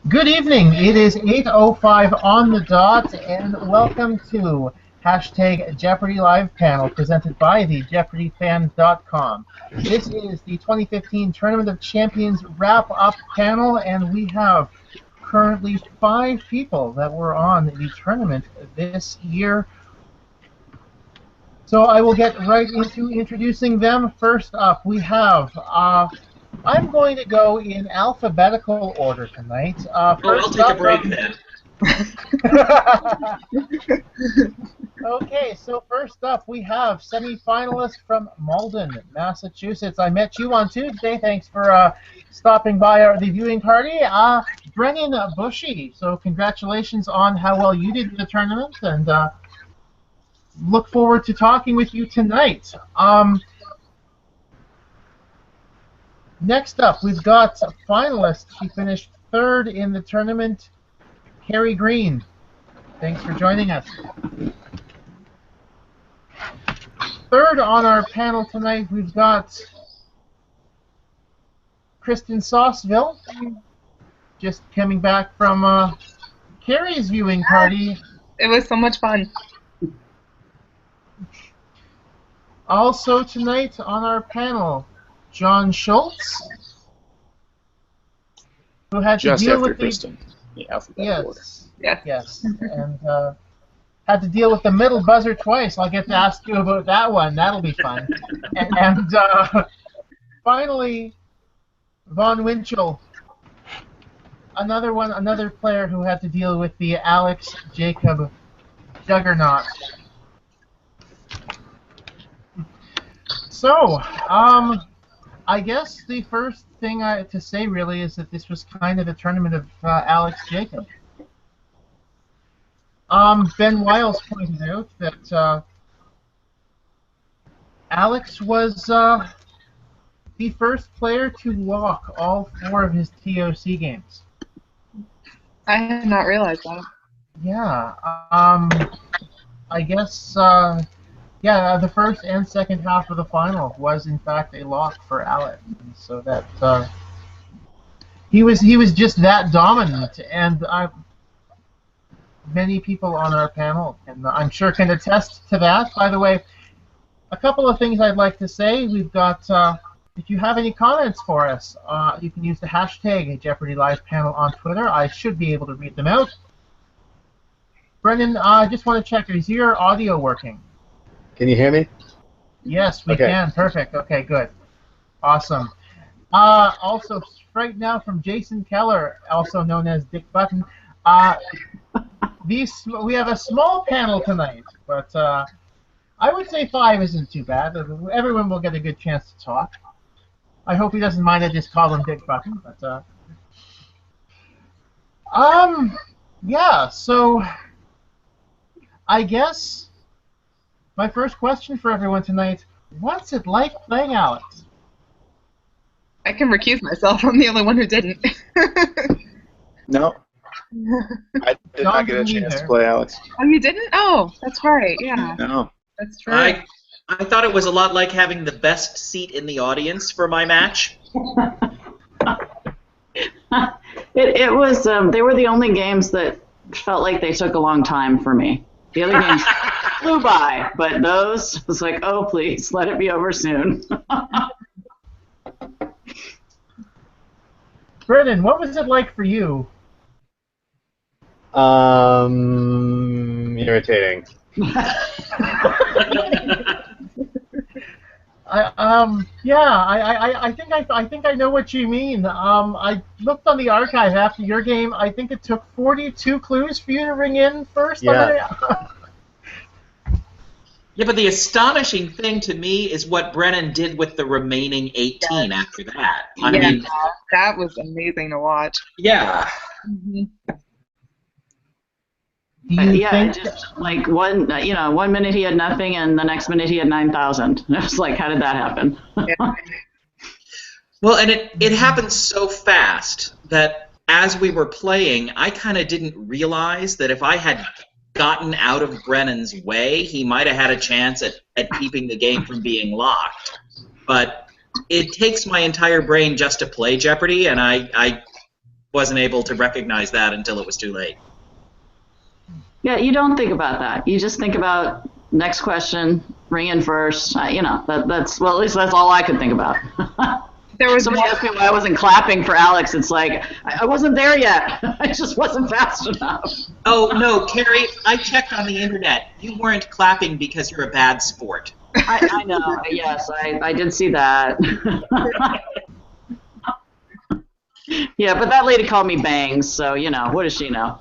Good evening. It is 8:05 on the dot, and welcome to hashtag Jeopardy Live panel presented by the JeopardyFans.com. This is the 2015 Tournament of Champions wrap-up panel, and we have currently 5 people that were on the tournament this year. So I will get right into introducing them. First up, we have... I'm going to go in alphabetical order tonight. I'll take a break then. Okay, so first up we have semi-finalist from Malden, Massachusetts. I met you on Tuesday. Thanks for stopping by the viewing party. Brennan Bushee. So congratulations on how well you did in the tournament, and look forward to talking with you tonight. Next up, we've got a finalist. She finished 3rd in the tournament, Kerry Greene. Thanks for joining us. 3rd on our panel tonight, we've got Kristin Sausville, just coming back from Kerry's viewing party. It was so much fun. Also tonight on our panel, John Schultz, who had to deal with Kristin. Yes, and had to deal with the middle buzzer twice. I'll get to ask you about that one. That'll be fun. And finally, Vaughn Winchell, another player who had to deal with the Alex Jacob juggernaut. So, I guess the first thing to say really is that this was kind of a tournament of Alex Jacob. Ben Wiles pointed out that Alex was the first player to lock all 4 of his TOC games. I had not realized that. Yeah, I guess... yeah, the first and second half of the final was in fact a lock for Alex, and so that he was just that dominant, and many people on our panel, and I'm sure can attest to that. By the way, a couple of things I'd like to say. We've got, if you have any comments for us, you can use the hashtag Jeopardy Live panel on Twitter. I should be able to read them out. Brennan, I just want to check, is your audio working? Can you hear me? Yes, we can. Perfect. Okay, good. Awesome. Also, right now from Jason Keller, also known as Dick Button. We have a small panel tonight, but I would say 5 isn't too bad. Everyone will get a good chance to talk. I hope he doesn't mind I just call him Dick Button, but yeah, so I guess my first question for everyone tonight, what's it like playing Alex? I can recuse myself. I'm the only one who didn't. No. I did not get a chance to play Alex. Oh, you didn't? Oh, that's right. Yeah. No. That's true. I thought it was a lot like having the best seat in the audience for my match. It was, they were the only games that felt like they took a long time for me. The other games flew by, but those was like, oh, please, let it be over soon. Brennan, what was it like for you? Irritating. I think I know what you mean. I looked on the archive after your game. I think it took 42 clues for you to ring in first. Yeah. Yeah, but the astonishing thing to me is what Brennan did with the remaining 18 after that. I mean, that was amazing to watch. Yeah. Mm-hmm. Yeah, just like one minute he had nothing, and the next minute he had 9,000. I was like, how did that happen? Yeah. Well, and it happened so fast that as we were playing, I kind of didn't realize that if I had gotten out of Brennan's way, he might have had a chance at keeping the game from being locked. But it takes my entire brain just to play Jeopardy, and I wasn't able to recognize that until it was too late. Yeah, you don't think about that. You just think about next question, ring in first. You know, that's well, at least that's all I could think about. There was Somebody asked me why I wasn't clapping for Alex. It's like I wasn't there yet. I just wasn't fast enough. Oh no, Kerry! I checked on the internet. You weren't clapping because you're a bad sport. I know. Yes, I did see that. Yeah, but that lady called me Bangs, so you know, what does she know?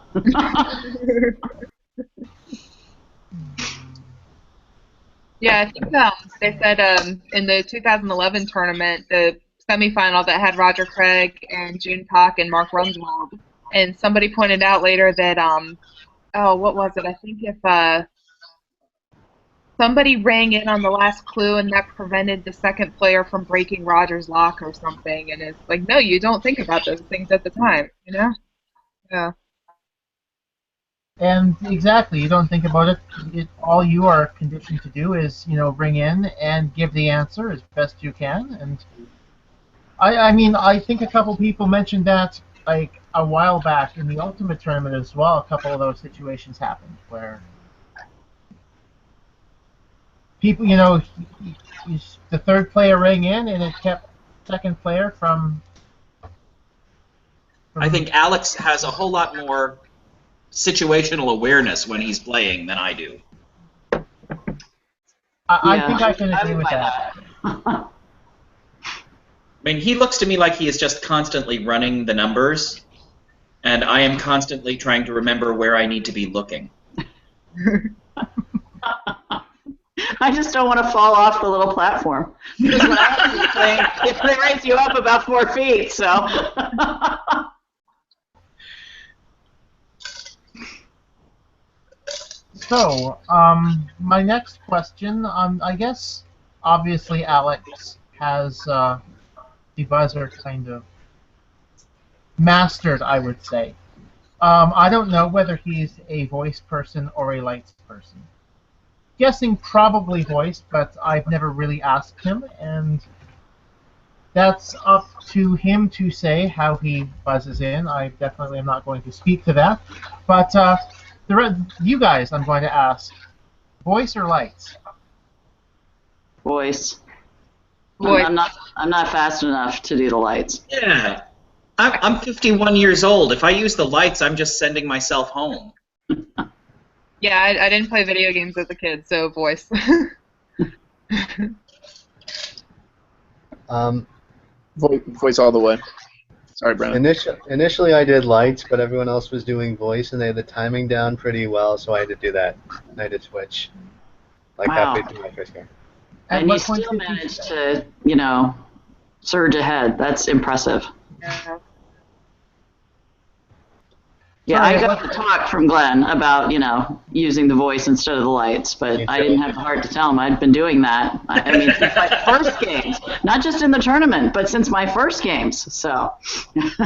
Yeah, I think they said in the 2011 tournament, the semifinal that had Roger Craig and June Pak and Mark Rumswald, and somebody pointed out later that oh, what was it? I think if somebody rang in on the last clue and that prevented the second player from breaking Roger's lock or something, and it's like, no, you don't think about those things at the time, you know? Yeah. And exactly, you don't think about it. All you are conditioned to do is, ring in and give the answer as best you can. And I mean, I think a couple people mentioned that like a while back in the Ultimate Tournament as well. A couple of those situations happened where people, the third player rang in and it kept second player from I think Alex has a whole lot more situational awareness when he's playing than I do. I think I can agree with that. I mean, he looks to me like he is just constantly running the numbers, and I am constantly trying to remember where I need to be looking. I just don't want to fall off the little platform. Because when I was playing, they raise you up about 4 feet, so. So, my next question, I guess, obviously Alex has the buzzer kind of mastered, I would say. I don't know whether he's a voice person or a lights person. Guessing probably voice, but I've never really asked him, and that's up to him to say how he buzzes in. I definitely am not going to speak to that, but you guys, I'm going to ask, voice or lights? Voice. Voice. I'm not fast enough to do the lights. Yeah. I'm 51 years old. If I use the lights, I'm just sending myself home. Yeah, I didn't play video games as a kid, so voice. Voice all the way. Sorry, Brennan. Initially, I did lights, but everyone else was doing voice, and they had the timing down pretty well, so I had to do that. I had to switch, like halfway through my first game. And you still managed to, surge ahead. That's impressive. Yeah. Yeah, I got the talk from Glenn about, using the voice instead of the lights, but I didn't have the heart to tell him I'd been doing that. I mean, since my first games, not just in the tournament, but since my first games. So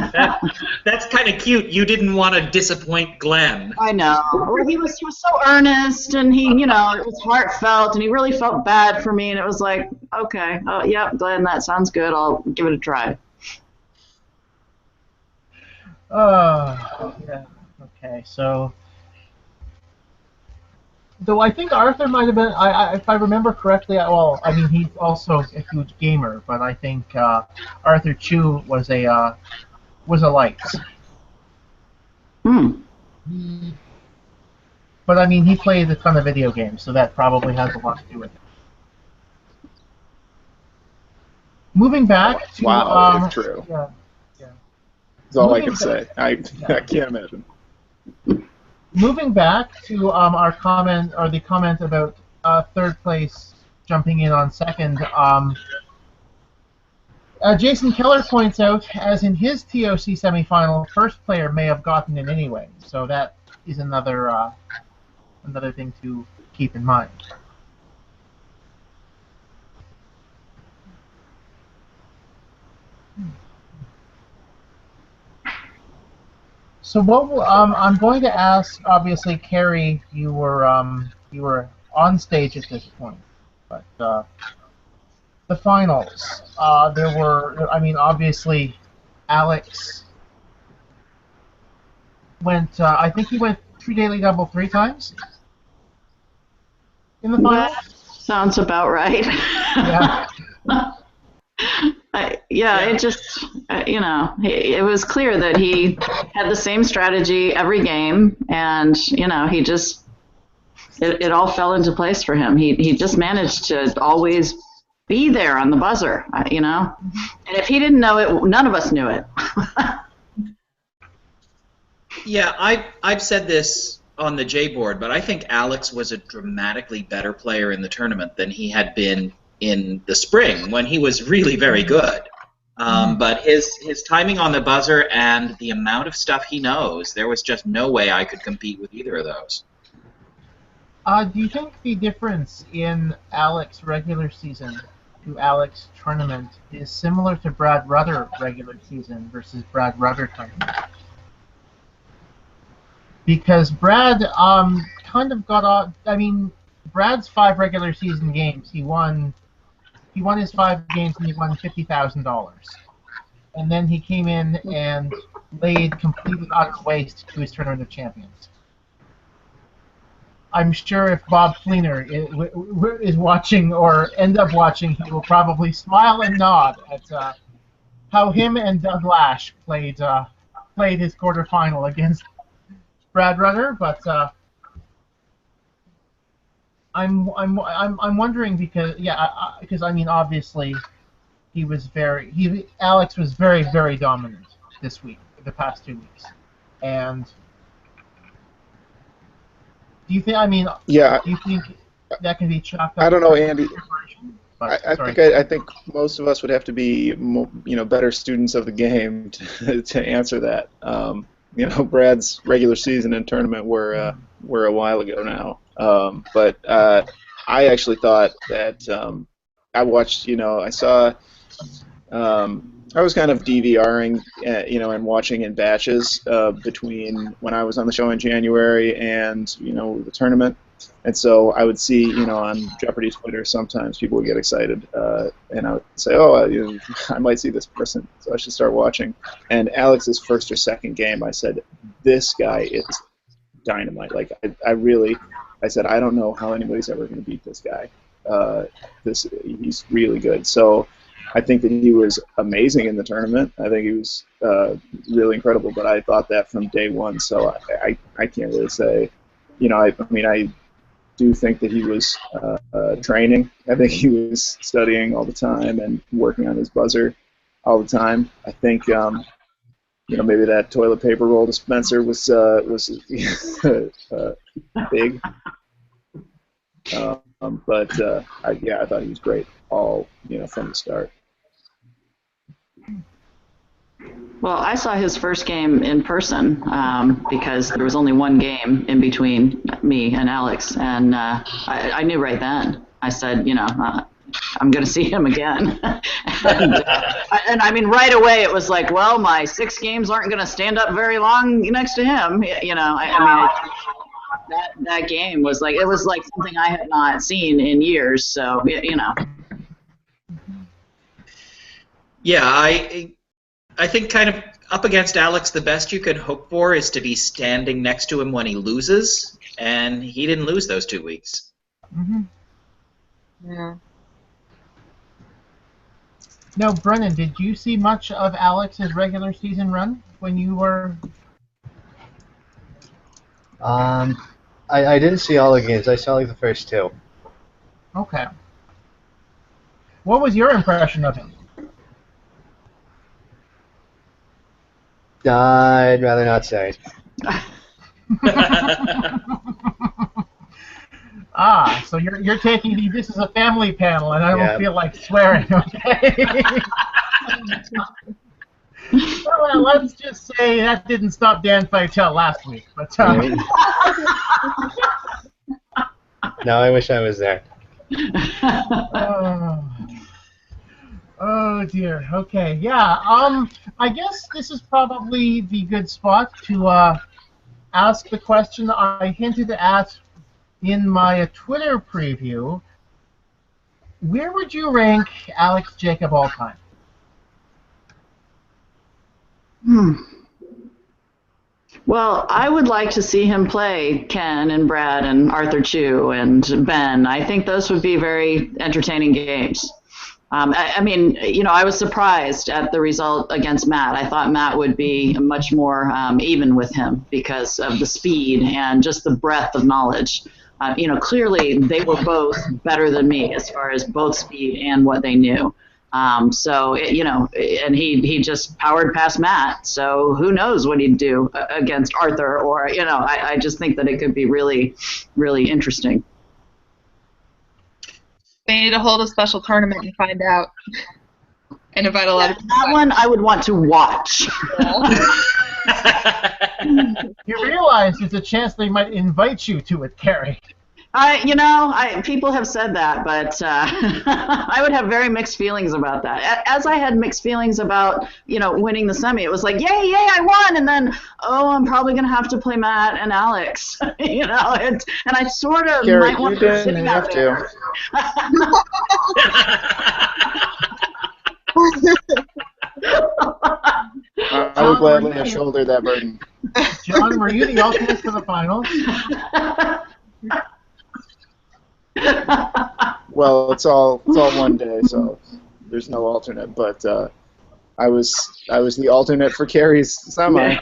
that's kind of cute. You didn't want to disappoint Glenn. I know. Well, he was so earnest, and he, it was heartfelt, and he really felt bad for me, and it was like, okay, oh, yep, Glenn, that sounds good. I'll give it a try. Yeah. Okay, so though I think Arthur might have been, if I remember correctly, well, I mean he's also a huge gamer, but I think Arthur Chu was a lights. But I mean he played a ton of video games, so that probably has a lot to do with it. Moving back to that's true. Yeah. That's all I can say. I can't imagine. Moving back to our comment, or the comment about third place jumping in on second, Jason Keller points out, as in his TOC semifinal, first player may have gotten it anyway. So that is another thing to keep in mind. So what I'm going to ask, obviously, Kerry, you were on stage at this point, but the finals, there were, I mean, obviously, Alex went. I think he went through daily double 3 times in the final. That sounds about right. Yeah. It just, it was clear that he had the same strategy every game, and, he just, it all fell into place for him. He just managed to always be there on the buzzer, And if he didn't know it, none of us knew it. Yeah, I've said this on the J board, but I think Alex was a dramatically better player in the tournament than he had been in the spring when he was really very good. But his timing on the buzzer and the amount of stuff he knows, there was just no way I could compete with either of those. Do you think the difference in Alex regular season to Alex tournament is similar to Brad Rudder regular season versus Brad Rudder tournament? Because Brad kind of got off. I mean, Brad's 5 regular season games, he won his 5 games and he won $50,000. And then he came in and laid completely utter waste to his Tournament of Champions. I'm sure if Bob Fleener is watching or ends up watching, he will probably smile and nod at how him and Doug Lash played his quarterfinal against Brad Rudder, but I'm wondering because I mean obviously Alex was very, very dominant this week, the past 2 weeks, and do you think that can be chalked up? I don't know, Andy. But, I think most of us would have to be better students of the game to answer that. Brad's regular season and tournament were a while ago now. But I actually thought that I watched. I saw. I was kind of DVRing, and watching in batches between when I was on the show in January and the tournament. And so I would see, on Jeopardy Twitter, sometimes people would get excited, and I would say, oh, I might see this person, so I should start watching. And Alex's first or second game, I said, this guy is dynamite. Like, I said, I don't know how anybody's ever going to beat this guy. He's really good. So I think that he was amazing in the tournament. I think he was really incredible, but I thought that from day one, so I can't really say. I do think that he was training. I think he was studying all the time and working on his buzzer all the time. I think maybe that toilet paper roll dispenser was big. I thought he was great all from the start. Well, I saw his first game in person because there was only one game in between me and Alex, and I knew right then. I said, I'm going to see him again. and I mean, right away it was like, well, my 6 games aren't going to stand up very long next to him. That game was like, it was like something I had not seen in years. So, Yeah, I think kind of up against Alex, the best you could hope for is to be standing next to him when he loses, and he didn't lose those 2 weeks. Mm-hmm. Yeah. Now, Brennan, did you see much of Alex's regular season run when you were? I didn't see all the games. I saw like the first 2. Okay. What was your impression of him? I'd rather not say. So you're taking this is a family panel, and I don't feel like swearing. Okay. Well, let's just say that didn't stop Dan Feitel last week, but. No, I wish I was there. Oh dear. Okay. Yeah. I guess this is probably the good spot to ask the question I hinted at in my Twitter preview. Where would you rank Alex Jacob all time? Well, I would like to see him play Ken and Brad and Arthur Chu and Ben. I think those would be very entertaining games. I mean, I was surprised at the result against Matt. I thought Matt would be much more even with him because of the speed and just the breadth of knowledge. Clearly they were both better than me as far as both speed and what they knew. And he just powered past Matt. So who knows what he'd do against Arthur or, I just think that it could be really, really interesting. They need to hold a special tournament and find out. And invite a lot of people. That one I would want to watch. You realize there's a chance they might invite you to it, Kerry. People have said that, but I would have very mixed feelings about that. As I had mixed feelings about, winning the semi. It was like, yay, I won, and then, I'm probably going to have to play Matt and Alex, and I sort of Kerry, might want you to sit didn't out have there. I would gladly shoulder that burden. John, were you the alternate for the finals? Well, it's all one day, so there's no alternate. But I was the alternate for Kerry's semi.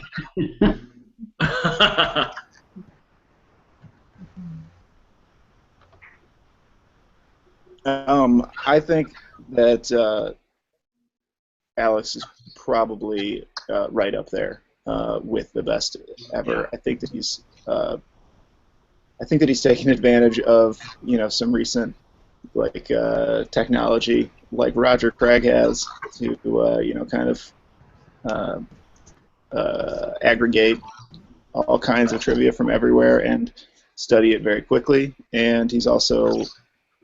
I think that Alex is probably right up there with the best ever. I think that he's taken advantage of some recent technology like Roger Craig has to kind of aggregate all kinds of trivia from everywhere and study it very quickly. And he's also,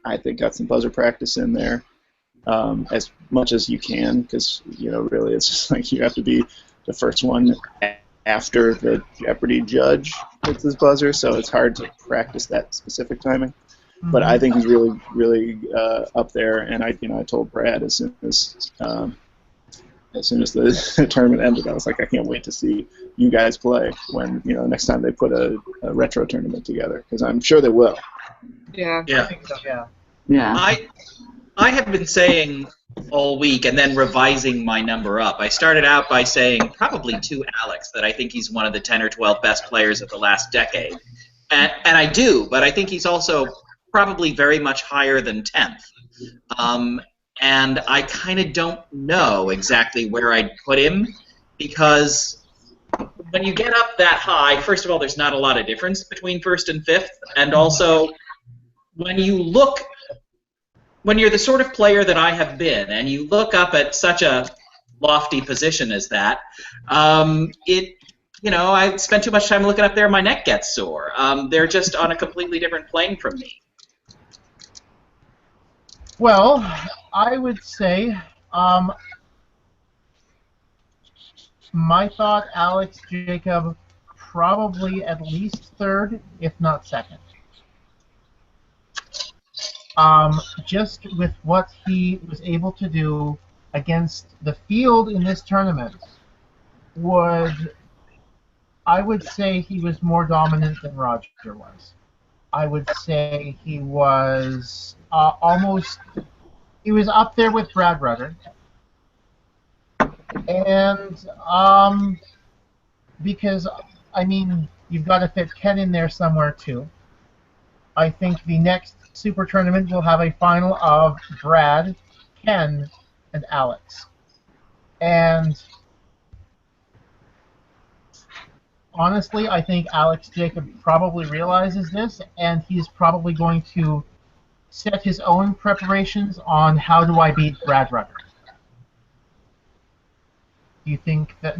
I think, got some buzzer practice in there as much as you can, because really it's just like you have to be the first one after the Jeopardy judge hits his buzzer, so it's hard to practice that specific timing. But I think he's really, really up there, and I told Brad as soon as the tournament ended, I was like, I can't wait to see you guys play when next time they put a retro tournament together, because I'm sure they will. Yeah. I think so, yeah. Yeah. I have been saying all week and then revising my number up. I started out by saying probably to Alex that I think he's one of the 10 or 12 best players of the last decade. And I do, but I think he's also probably very much higher than 10th. And I kind of don't know exactly where I'd put him, because when you get up that high, first of all, there's not a lot of difference between 1st and 5th, and also when you're the sort of player that I have been, and you look up at such a lofty position as that, I spend too much time looking up there, my neck gets sore. They're just on a completely different plane from me. Well, I would say my thought, Alex Jacob, probably at least 3rd, if not 2nd. Just with what he was able to do against the field in this tournament, I would say he was more dominant than Roger was. I would say he was he was up there with Brad Rutter. And because, you've got to fit Ken in there somewhere too. I think the next Super Tournament will have a final of Brad, Ken, and Alex. And honestly, I think Alex Jacob probably realizes this, and he's probably going to set his own preparations on how do I beat Brad Rutter. Do you think that,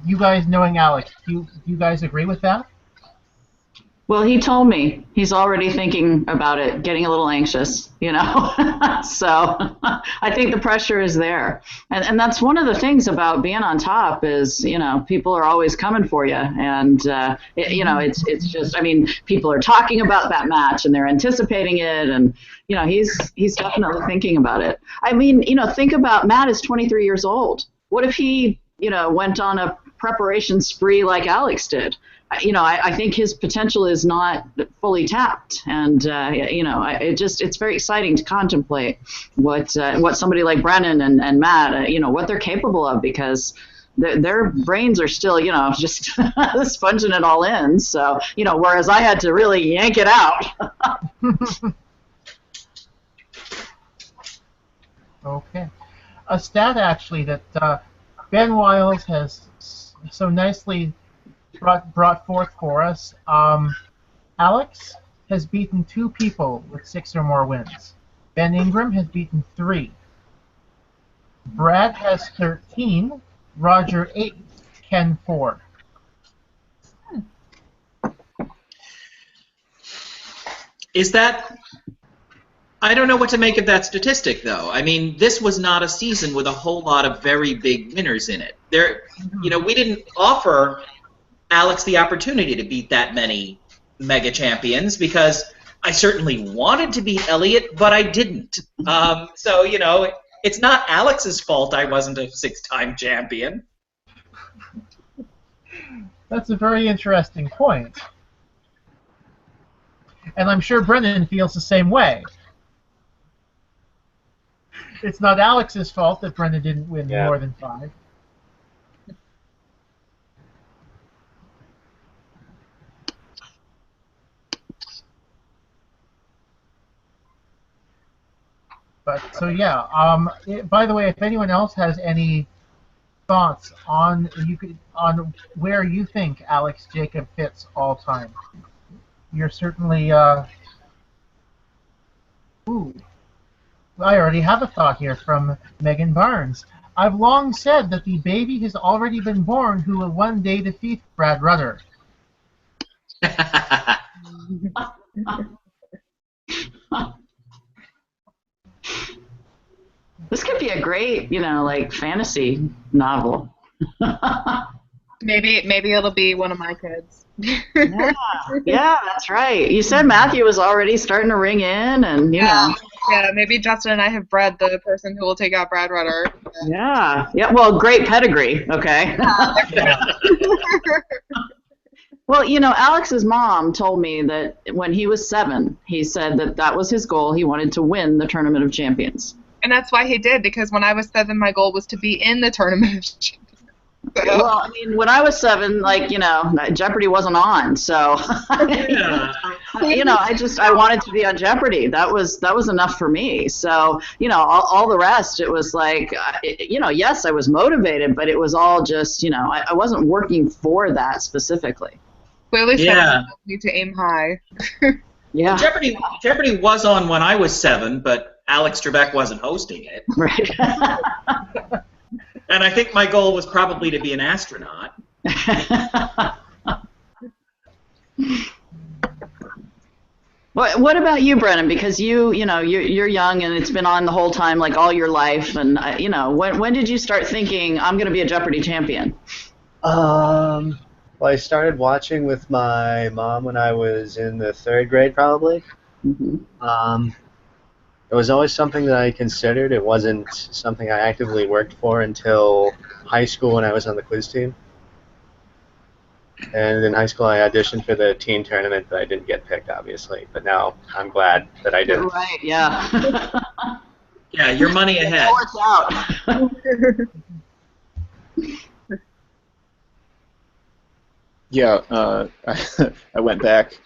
you guys knowing Alex, do you guys agree with that? Well, he told me he's already thinking about it, getting a little anxious, So I think the pressure is there. And that's one of the things about being on top is, people are always coming for you. And, it's just, people are talking about that match and they're anticipating it. And, he's definitely thinking about it. Think about Matt is 23 years old. What if he, went on a preparation spree like Alex did. I think his potential is not fully tapped, and it's very exciting to contemplate what somebody like Brennan and Matt, what they're capable of, because their brains are still, just sponging it all in. So, whereas I had to really yank it out. Okay. A stat, actually, that Ben Wiles has so nicely brought forth for us. Alex has beaten 2 people with 6 or more wins. Ben Ingram has beaten 3. Brad has 13. Roger 8. Ken 4. Is that... I don't know what to make of that statistic, though. I mean, this was not a season with a whole lot of very big winners in it. We didn't offer Alex the opportunity to beat that many mega champions, because I certainly wanted to beat Elliot, but I didn't. So, it's not Alex's fault I wasn't a 6-time champion. That's a very interesting point. And I'm sure Brennan feels the same way. It's not Alex's fault that Brennan didn't win more than 5. But so yeah. By the way, if anyone else has any thoughts on where you think Alex Jacob fits all time, you're certainly. Ooh. I already have a thought here from Megan Barnes. I've long said that the baby has already been born who will one day defeat Brad Rutter. This could be a great, fantasy novel. Maybe it'll be one of my kids. Yeah, that's right. You said Matthew was already starting to ring in, and Yeah, maybe Justin and I have bred the person who will take out Brad Rutter. Yeah. Well, great pedigree. Okay. Well, Alex's mom told me that when he was 7, he said that was his goal. He wanted to win the Tournament of Champions. And that's why he did, because when I was 7, my goal was to be in the Tournament of Champions. Well, I mean, when I was 7, Jeopardy wasn't on, so I wanted to be on Jeopardy. That was enough for me. So, all the rest, it was like, yes, I was motivated, but it was all just, I wasn't working for that specifically. Clearly, you need to aim high. Yeah. Jeopardy was on when I was 7, but Alex Trebek wasn't hosting it. Right. And I think my goal was probably to be an astronaut. What about you, Brennan? Because you're young and it's been on the whole time, like all your life. And when did you start thinking I'm going to be a Jeopardy champion? Well, I started watching with my mom when I was in the 3rd grade, probably. Mm-hmm. It was always something that I considered. It wasn't something I actively worked for until high school when I was on the quiz team. And in high school, I auditioned for the teen tournament, but I didn't get picked, obviously. But now I'm glad that I did. Right, yeah. Yeah, your money ahead. It worked out. Yeah, I went back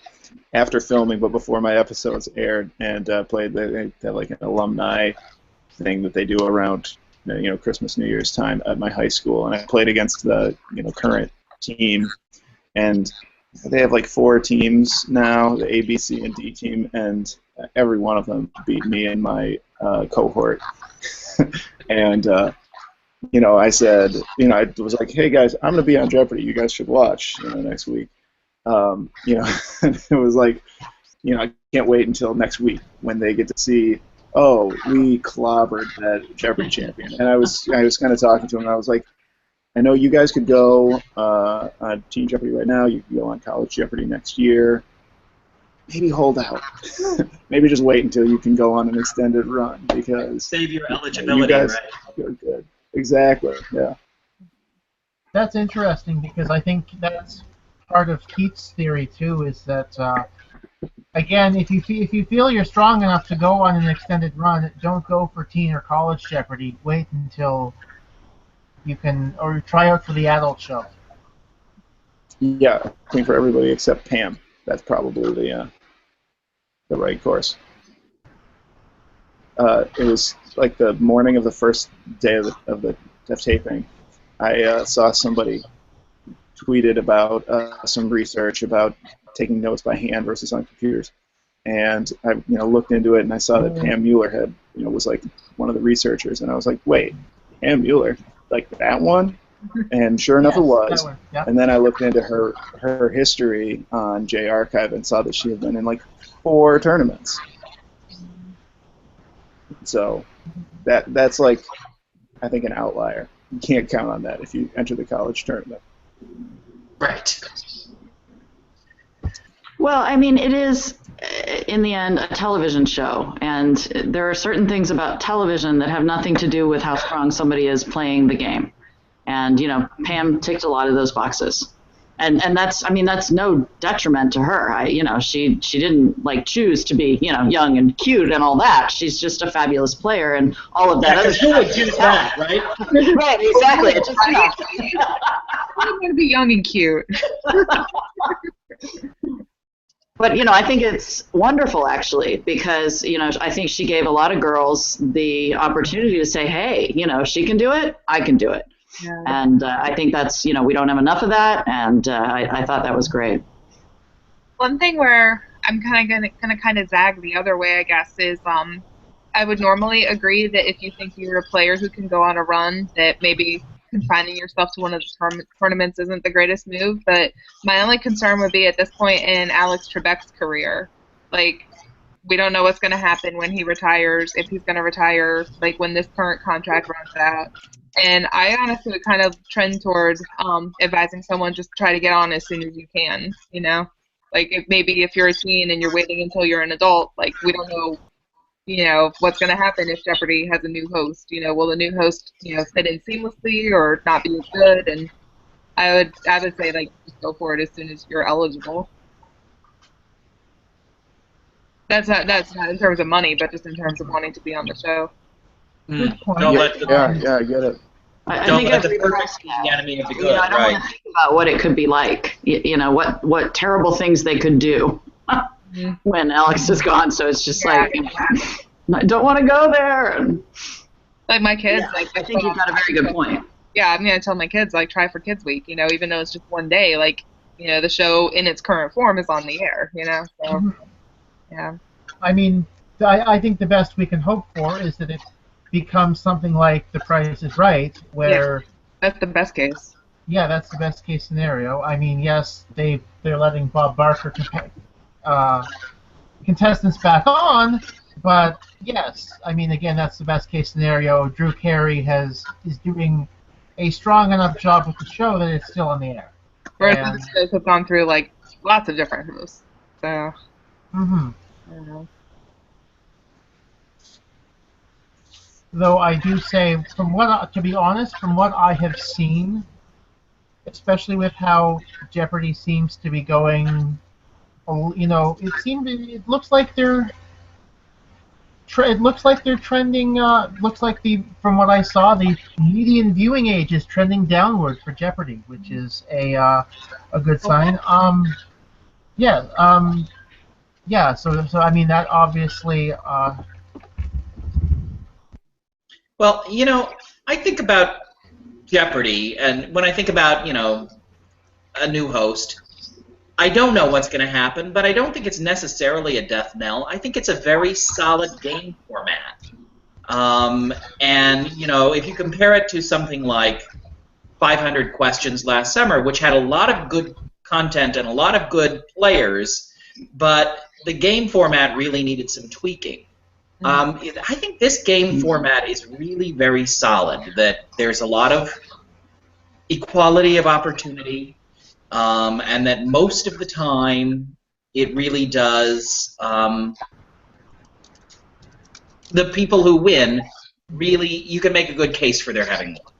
after filming, but before my episodes aired, and played an alumni thing that they do around Christmas, New Year's time at my high school, and I played against the current team, and they have like 4 teams now, the A, B, C, and D team, and every one of them beat me in my cohort, and I said, I was like, hey guys, I'm gonna be on Jeopardy, you guys should watch next week. It was like, I can't wait until next week when they get to see, oh, we clobbered that Jeopardy champion. And I was kind of talking to him, and I was like, I know you guys could go on Teen Jeopardy right now. You can go on College Jeopardy next year. Maybe hold out. Maybe just wait until you can go on an extended run, because save your eligibility, you guys right? are good. Exactly. Yeah. That's interesting because I think that's part of Keith's theory too. Is that again, if you feel you're strong enough to go on an extended run, don't go for teen or college Jeopardy. Wait until you can, or try out for the adult show. Yeah, I think for everybody except Pam, that's probably the right course. It was like the morning of the first day of taping. I saw somebody tweeted about some research about taking notes by hand versus on computers, and I looked into it and I saw that Pam Mueller had was like one of the researchers, and I was like, wait, Pam Mueller, like that one? And sure enough, Yes, it was. that one, yeah. And then I looked into her history on J-Archive and saw that she had been in like 4 tournaments. So that's like, I think, an outlier. You can't count on that if you enter the college tournament. Right. Well, I mean, it is, in the end, a television show, and there are certain things about television that have nothing to do with how strong somebody is playing the game. And, Pam ticked a lot of those boxes. And that's, I mean, that's no detriment to her. She didn't, like, choose to be, young and cute and all that. She's just a fabulous player and all of that other Who would choose that, right? Right, exactly. It just, I'm going to be young and cute. But, I think it's wonderful, actually, because, I think she gave a lot of girls the opportunity to say, hey, she can do it, I can do it. Yeah. And I think that's, we don't have enough of that, and I thought that was great. One thing where I'm kind of zag the other way, I guess, is I would normally agree that if you think you're a player who can go on a run, that maybe confining yourself to one of the tournaments isn't the greatest move. But my only concern would be at this point in Alex Trebek's career, like, we don't know what's going to happen when he retires, if he's going to retire, like when this current contract runs out. And I honestly would kind of trend toward advising someone just try to get on as soon as you can, Like, maybe if you're a teen and you're waiting until you're an adult, like, we don't know, what's going to happen if Jeopardy has a new host. Will the new host, fit in seamlessly or not be as good? And I would say, like, just go for it as soon as you're eligible. That's not in terms of money, but just in terms of wanting to be on the show. Good point. Don't let the, Yeah, I get it. don't let the perfect be the enemy of the good, I don't right? want to think about what it could be like, what terrible things they could do when Alex is gone. So it's just like, I don't want to go there. Like my kids, Yeah, I think you've got a very good point. Yeah, I'm gonna tell my kids, like, try for Kids Week. Even though it's just one day, like, the show in its current form is on the air. So yeah. I mean, I think the best we can hope for is that it becomes something like The Price is Right, where that's the best case. Yeah, that's the best case scenario. I mean, yes, they're letting Bob Barker contestants back on, but yes, I mean, again, that's the best case scenario. Drew Carey is doing a strong enough job with the show that it's still on the air. Whereas the shows have gone through, like, lots of different hosts. So. Mm-hmm. I don't know. Though I do say, to be honest, from what I have seen, especially with how Jeopardy seems to be going, it looks like they're trending. Looks like from what I saw, the median viewing age is trending downward for Jeopardy, which is a good sign. Yeah. So I mean that obviously. Well, I think about Jeopardy, and when I think about, a new host, I don't know what's going to happen, but I don't think it's necessarily a death knell. I think it's a very solid game format. And, if you compare it to something like 500 Questions last summer, which had a lot of good content and a lot of good players, but the game format really needed some tweaking. I think this game format is really very solid, that there's a lot of equality of opportunity, and that most of the time it really does, the people who win, really, you can make a good case for their having won.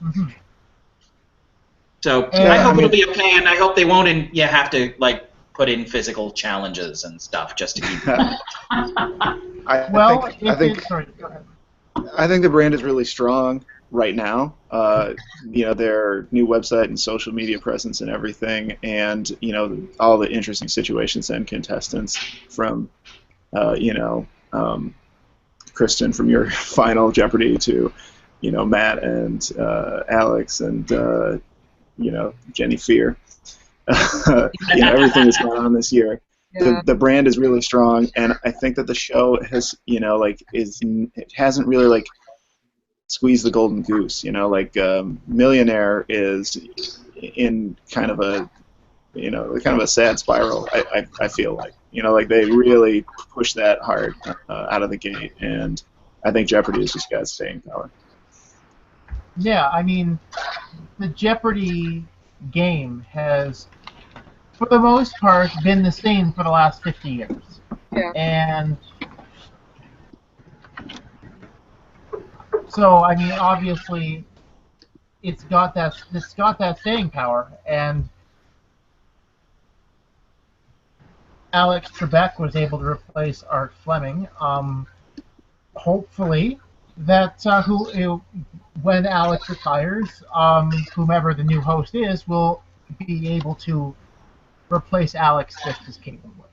Mm-hmm. So I hope it'll be okay, and I hope they won't have to like put in physical challenges and stuff just to keep. I think the brand is really strong right now. Their new website and social media presence and everything, and all the interesting situations and contestants from Kristin from your final Jeopardy to Matt and Alex and Jenny Fear. Everything that's going on this year. Yeah. The brand is really strong, and I think that the show has it hasn't really squeezed the golden goose. Millionaire is in kind of a sad spiral. I feel like they really push that hard out of the gate, and I think Jeopardy has just got staying power. Yeah, I mean, the Jeopardy game has, for the most part, been the same for the last 50 years. Yeah. And so, I mean, obviously, it's got that staying power, and Alex Trebek was able to replace Art Fleming. Hopefully, that when Alex retires, whomever the new host is will be able to replace Alex just as capably.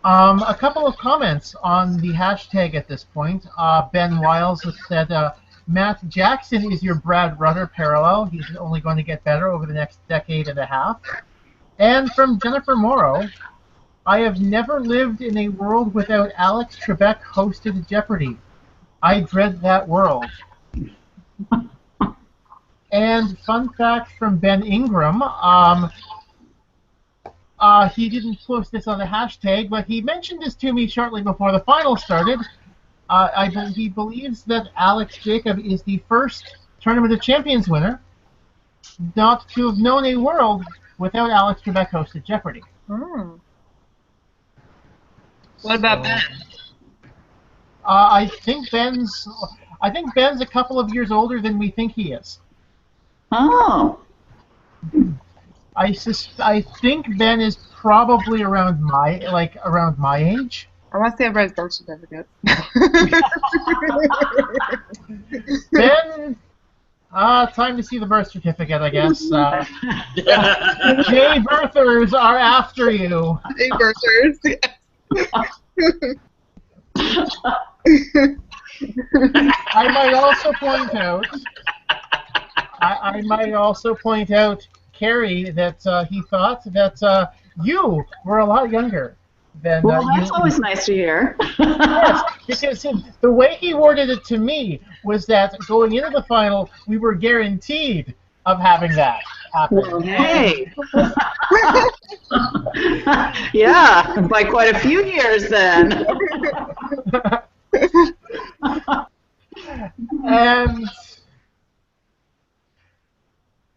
A couple of comments on the hashtag at this point. Ben Wiles has said, Matt Jackson is your Brad Rutter parallel. He's only going to get better over the next decade and a half. And from Jennifer Morrow, I have never lived in a world without Alex Trebek hosted Jeopardy. I dread that world. And fun fact from Ben Ingram, he didn't post this on the hashtag, but he mentioned this to me shortly before the final started. He believes that Alex Jacob is the first Tournament of Champions winner not to have known a world without Alex Trebek hosted Jeopardy. Hmm. What about Ben? I think Ben's a couple of years older than we think he is. Oh. I think Ben is probably around my age. I want to see everybody's birth certificate. Ben, time to see the birth certificate, I guess. Jay birthers are after you. Jay birthers. I might also point out, Kerry, that he thought that you were a lot younger than. Well, that's always nice to hear. Yes, because the way he worded it to me was that going into the final, we were guaranteed of having that happen. Well, hey. Yeah, by quite a few years then.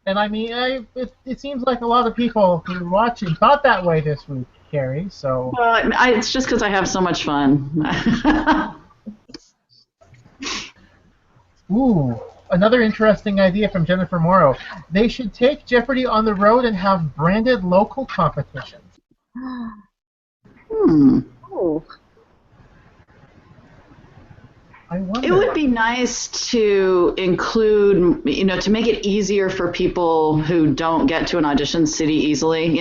And I mean, it seems like a lot of people who are watching thought that way this week, Kerry. So. Well, it's just because I have so much fun. Ooh, another interesting idea from Jennifer Morrow. They should take Jeopardy on the road and have branded local competitions. Oh. I wonder. It would be nice to include, to make it easier for people who don't get to an audition city easily,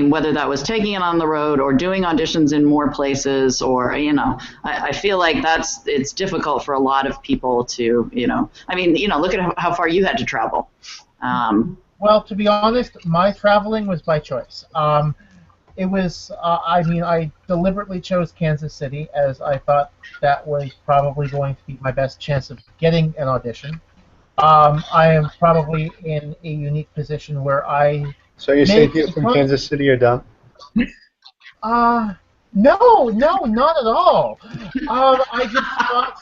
whether that was taking it on the road or doing auditions in more places or, I feel like it's difficult for a lot of people to, look at how far you had to travel. Well, to be honest, my traveling was by choice. It was, I deliberately chose Kansas City as I thought that was probably going to be my best chance of getting an audition. I am probably in a unique position where I... So you're saying people from Kansas City are dumb? No, not at all. I just thought...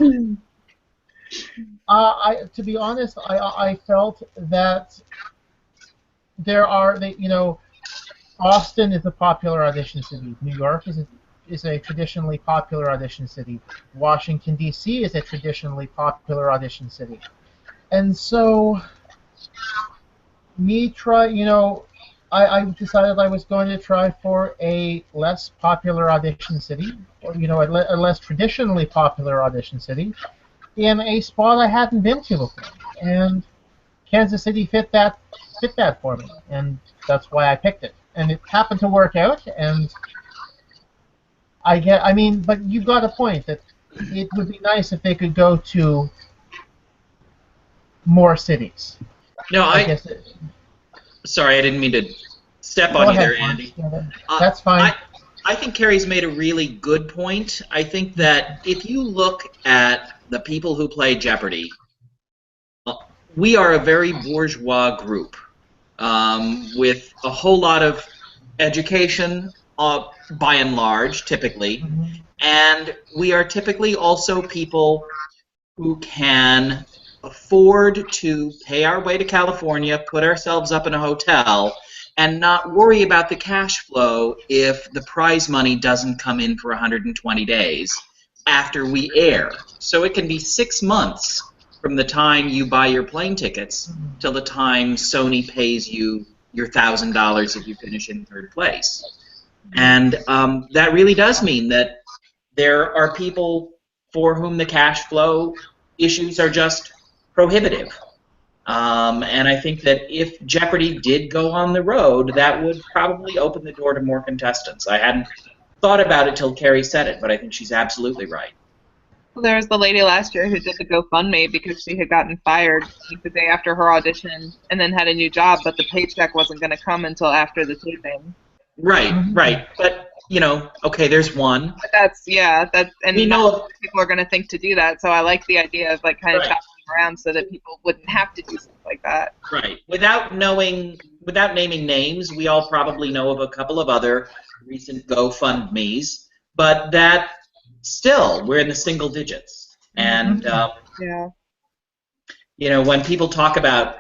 to be honest, I felt that there are, Austin is a popular audition city. New York is is a traditionally popular audition city. Washington, D.C. is a traditionally popular audition city. And so, I decided I was going to try for a less popular audition city, or, a less traditionally popular audition city, in a spot I hadn't been to before. And Kansas City fit that for me, and that's why I picked it. And it happened to work out, and but you've got a point that it would be nice if they could go to more cities. No, I guess sorry, I didn't mean to step go on you ahead, there, Vaughn. Andy. That's fine. I think Kerry's made a really good point. I think that if you look at the people who play Jeopardy, we are a very bourgeois group with a whole lot of education, by and large, typically, Mm-hmm. and we are typically also people who can afford to pay our way to California, put ourselves up in a hotel, and not worry about the cash flow if the prize money doesn't come in for 120 days after we air. So it can be 6 months from the time you buy your plane tickets till the time Sony pays you your $1,000 if you finish in third place. And that really does mean that there are people for whom the cash flow issues are just prohibitive. And I think that if Jeopardy did go on the road, that would probably open the door to more contestants. I hadn't thought about it till Kerry said it, but I think she's absolutely right. Well, there was the lady last year who did the GoFundMe because she had gotten fired the day after her audition and then had a new job, but the paycheck wasn't going to come until after the taping. Right. But, okay, there's one. But and we know people are going to think to do that, so I like the idea of kind of shopping around so that people wouldn't have to do stuff like that. Right. Without naming names, we all probably know of a couple of other recent GoFundMes, but that still, we're in the single digits. And, when people talk about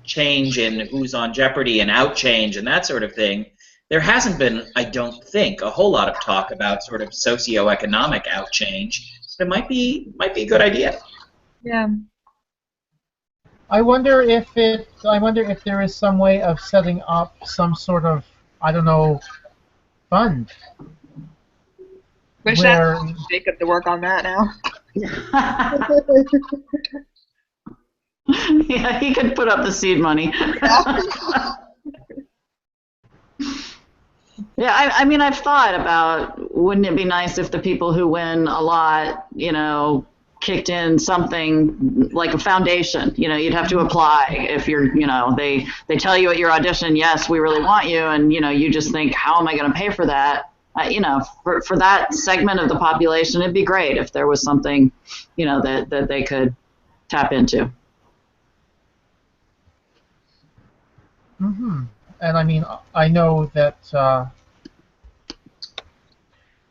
change in who's on Jeopardy and out change and that sort of thing, there hasn't been, I don't think, a whole lot of talk about sort of socioeconomic out change. It might be a good idea. Yeah. I wonder if there is some way of setting up some sort of, I don't know, fund. Wish where I Jacob to work on that now. Yeah, he could put up the seed money. Yeah, I mean, I've thought about, wouldn't it be nice if the people who win a lot, kicked in something like a foundation? You'd have to apply if you're, they tell you at your audition, yes, we really want you, and, you just think, how am I going to pay for that? For that segment of the population, it'd be great if there was something, that they could tap into. Mm-hmm. And I know that,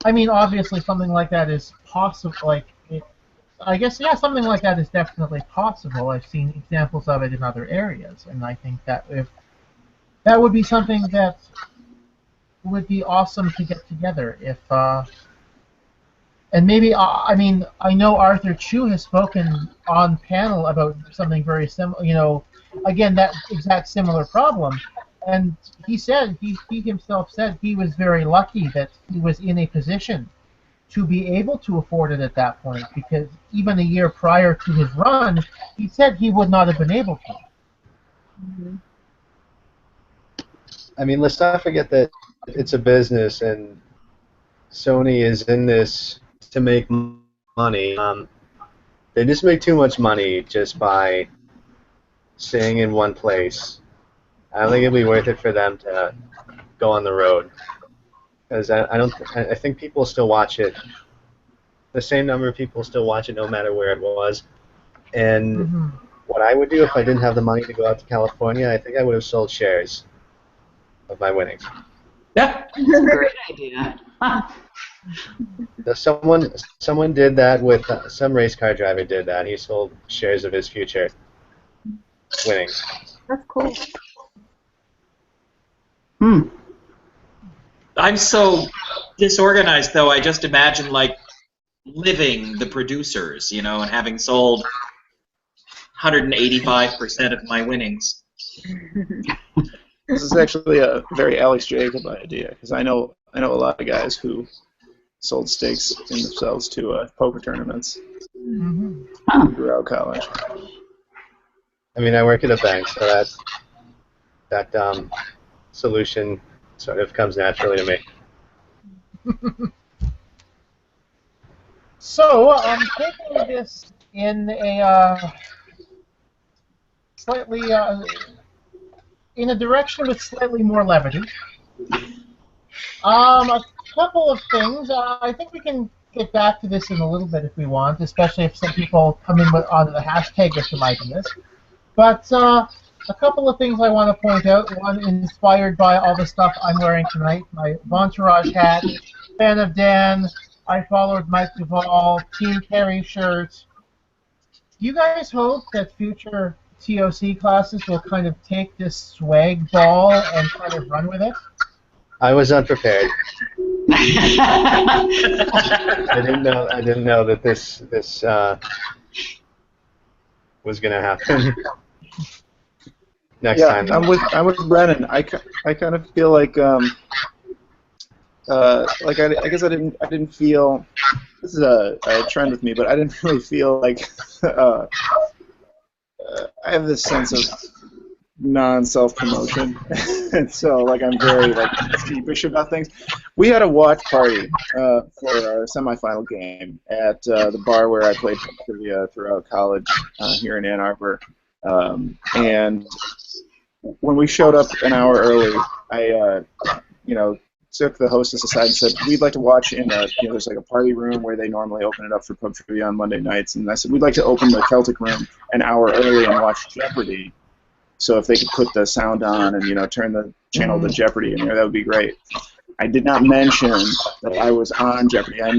obviously something like that is possible. Something like that is definitely possible. I've seen examples of it in other areas, and I think that if that would be something that would be awesome to get together. And maybe, I know Arthur Chu has spoken on panel about something very similar, again, that exact similar problem. And he said, he himself said he was very lucky that he was in a position to be able to afford it at that point, because even a year prior to his run, he said he would not have been able to. Mm-hmm. Let's not forget that it's a business, and Sony is in this to make money. They just make too much money just by staying in one place. I don't think it'd be worth it for them to go on the road, because I think people still watch it. The same number of people still watch it no matter where it was. And what I would do if I didn't have the money to go out to California, I think I would have sold shares of my winnings. Yeah, that's a great idea. Someone did that with some race car driver did that. He sold shares of his future winnings. That's cool. I'm so disorganized, though. I just imagine, like, living the producers, you know, and having sold 185% of my winnings. This is actually a very Alex Jacob idea, because I know a lot of guys who sold stakes in themselves to poker tournaments throughout college. I mean, I work at a bank, so that solution sort of comes naturally to me. So, taking this in a slightly in a direction with slightly more levity. A couple of things. I think we can get back to this in a little bit if we want, especially if some people come in onto the hashtag with some ideas. But a couple of things I want to point out. One, inspired by all the stuff I'm wearing tonight, my Entourage hat, fan of Dan, I followed Mike Duvall, Team Kerry shirt. Do you guys hope that future TOC classes will kind of take this swag ball and kind of run with it? I was unprepared. I didn't know that this was going to happen. Next time. I'm with Brennan. I kind of feel like I guess I didn't feel, this is a trend with me, but I didn't really feel like I have this sense of non-self-promotion, and so like I'm very like sheepish about things. We had a watch party for our semifinal game at the bar where I played trivia throughout college here in Ann Arbor, and when we showed up an hour early, I took the hostess aside and said, we'd like to watch in there's like a party room where they normally open it up for pub trivia on Monday nights, and I said, we'd like to open the Celtic room an hour early and watch Jeopardy. So if they could put the sound on and turn the channel to Jeopardy in there, that would be great. I did not mention that I was on Jeopardy. I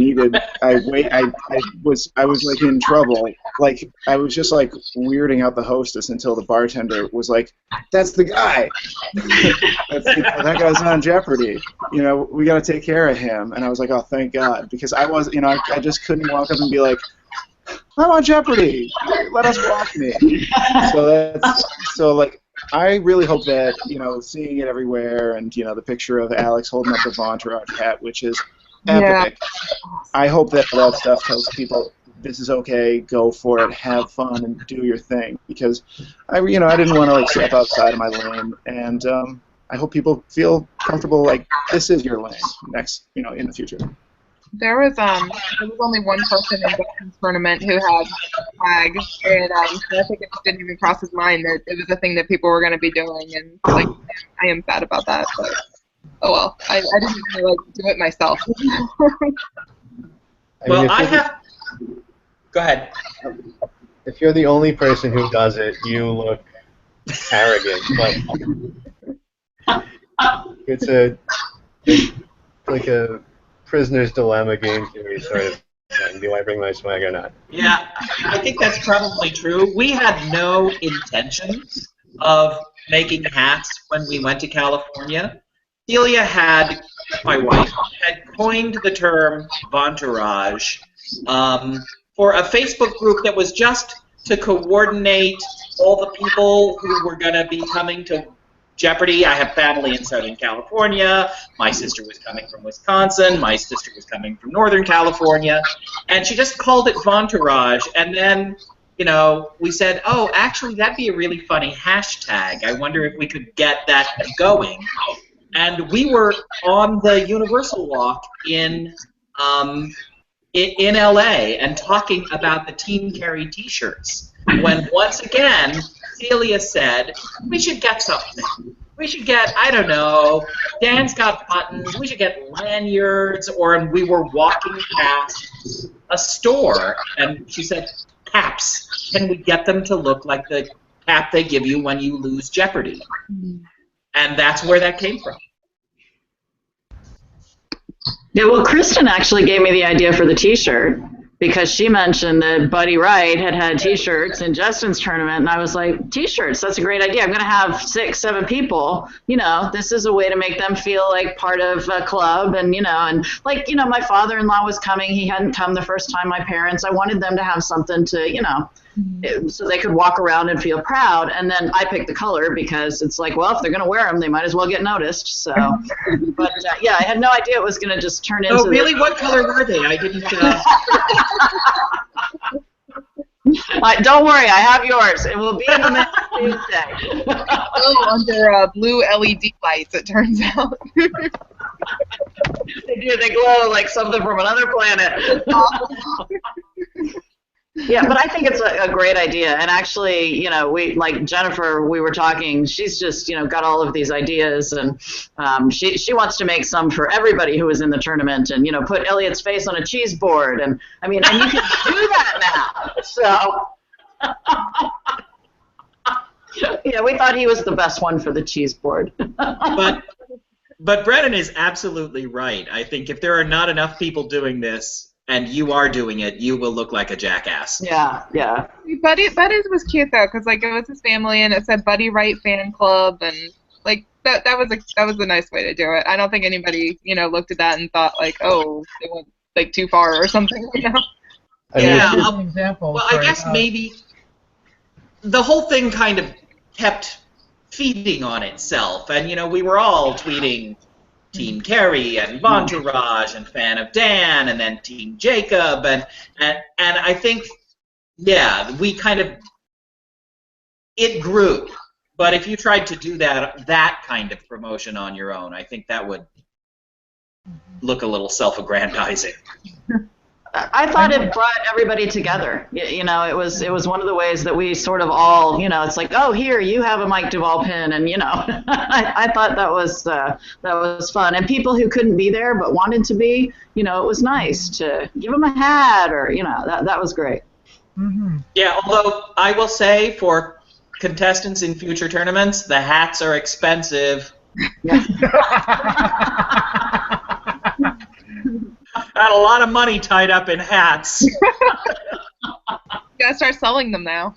was like in trouble. Like I was just like weirding out the hostess until the bartender was like, "That's the guy. That guy's on Jeopardy. We got to take care of him." And I was like, "Oh, thank God," because I was, I just couldn't walk up and be like, "I'm on Jeopardy. Let us watch me." So I really hope that, seeing it everywhere and, the picture of Alex holding up the Vaughn hat, which is epic, I hope that stuff tells people this is okay, go for it, have fun, and do your thing. Because, I didn't want to, step outside of my lane, and I hope people feel comfortable, this is your lane next, in the future. There was only one person in the tournament who had flag, and I think it just didn't even cross his mind that it was a thing that people were going to be doing, and I am sad about that. But oh well, I didn't really do it myself. Well, Go ahead. If you're the only person who does it, you look arrogant. But it's like a prisoner's dilemma game theory sort of thing. Do I bring my swag or not? Yeah, I think that's probably true. We had no intention of making hats when we went to California. Celia my wife, had coined the term Vontourage for a Facebook group that was just to coordinate all the people who were going to be coming to Jeopardy. I have family in Southern California. My sister was coming from Wisconsin. My sister was coming from Northern California. And she just called it Vontourage. And then, we said, oh, actually, that'd be a really funny hashtag. I wonder if we could get that going. And we were on the Universal Walk in LA and talking about the Team Kerry t-shirts. When once again, Celia said, we should get something. We should get, I don't know, Dan's got buttons, we should get lanyards, and we were walking past a store, and she said, caps. Can we get them to look like the cap they give you when you lose Jeopardy? And that's where that came from. Yeah, well, Kristin actually gave me the idea for the t-shirt, because she mentioned that Buddy Wright had T-shirts in Justin's tournament, and I was like, T-shirts, that's a great idea. I'm going to have 6, 7 people. This is a way to make them feel like part of a club, and my father-in-law was coming. He hadn't come the first time. My parents. I wanted them to have something to, so they could walk around and feel proud. And then I picked the color because it's like, well, if they're going to wear them, they might as well get noticed. So, but I had no idea it was going to just turn into. Oh, really? What color were they? I didn't. Don't worry, I have yours. It will be in the next Tuesday. Oh, under blue LED lights, it turns out. They do. They glow like something from another planet. Yeah, but I think it's a great idea. And actually, we like Jennifer, we were talking, she's just, got all of these ideas, and she wants to make some for everybody who was in the tournament, and, put Elliot's face on a cheese board. And I mean, and you can do that now. So, yeah, we thought he was the best one for the cheese board. But Brennan is absolutely right. I think if there are not enough people doing this, and you are doing it, you will look like a jackass. Yeah. Buddy's was cute though, because it was his family, and it said Buddy Wright Fan Club, and that was a nice way to do it. I don't think anybody looked at that and thought oh, they went too far or something. Yeah. An example. Well, I guess maybe the whole thing kind of kept feeding on itself, and we were all tweeting Team Kerry and Vontourage and Fan of Dan, and then Team Jacob, and I think, we kind of, it grew. But if you tried to do that kind of promotion on your own, I think that would look a little self-aggrandizing. I thought it brought everybody together. It was one of the ways that we sort of all, it's like, oh, here, you have a Mike Duvall pin, and I thought that was fun. And people who couldn't be there but wanted to be, it was nice to give them a hat, or that was great. Mm-hmm. Yeah, although I will say for contestants in future tournaments, the hats are expensive. Got a lot of money tied up in hats. You gotta start selling them now.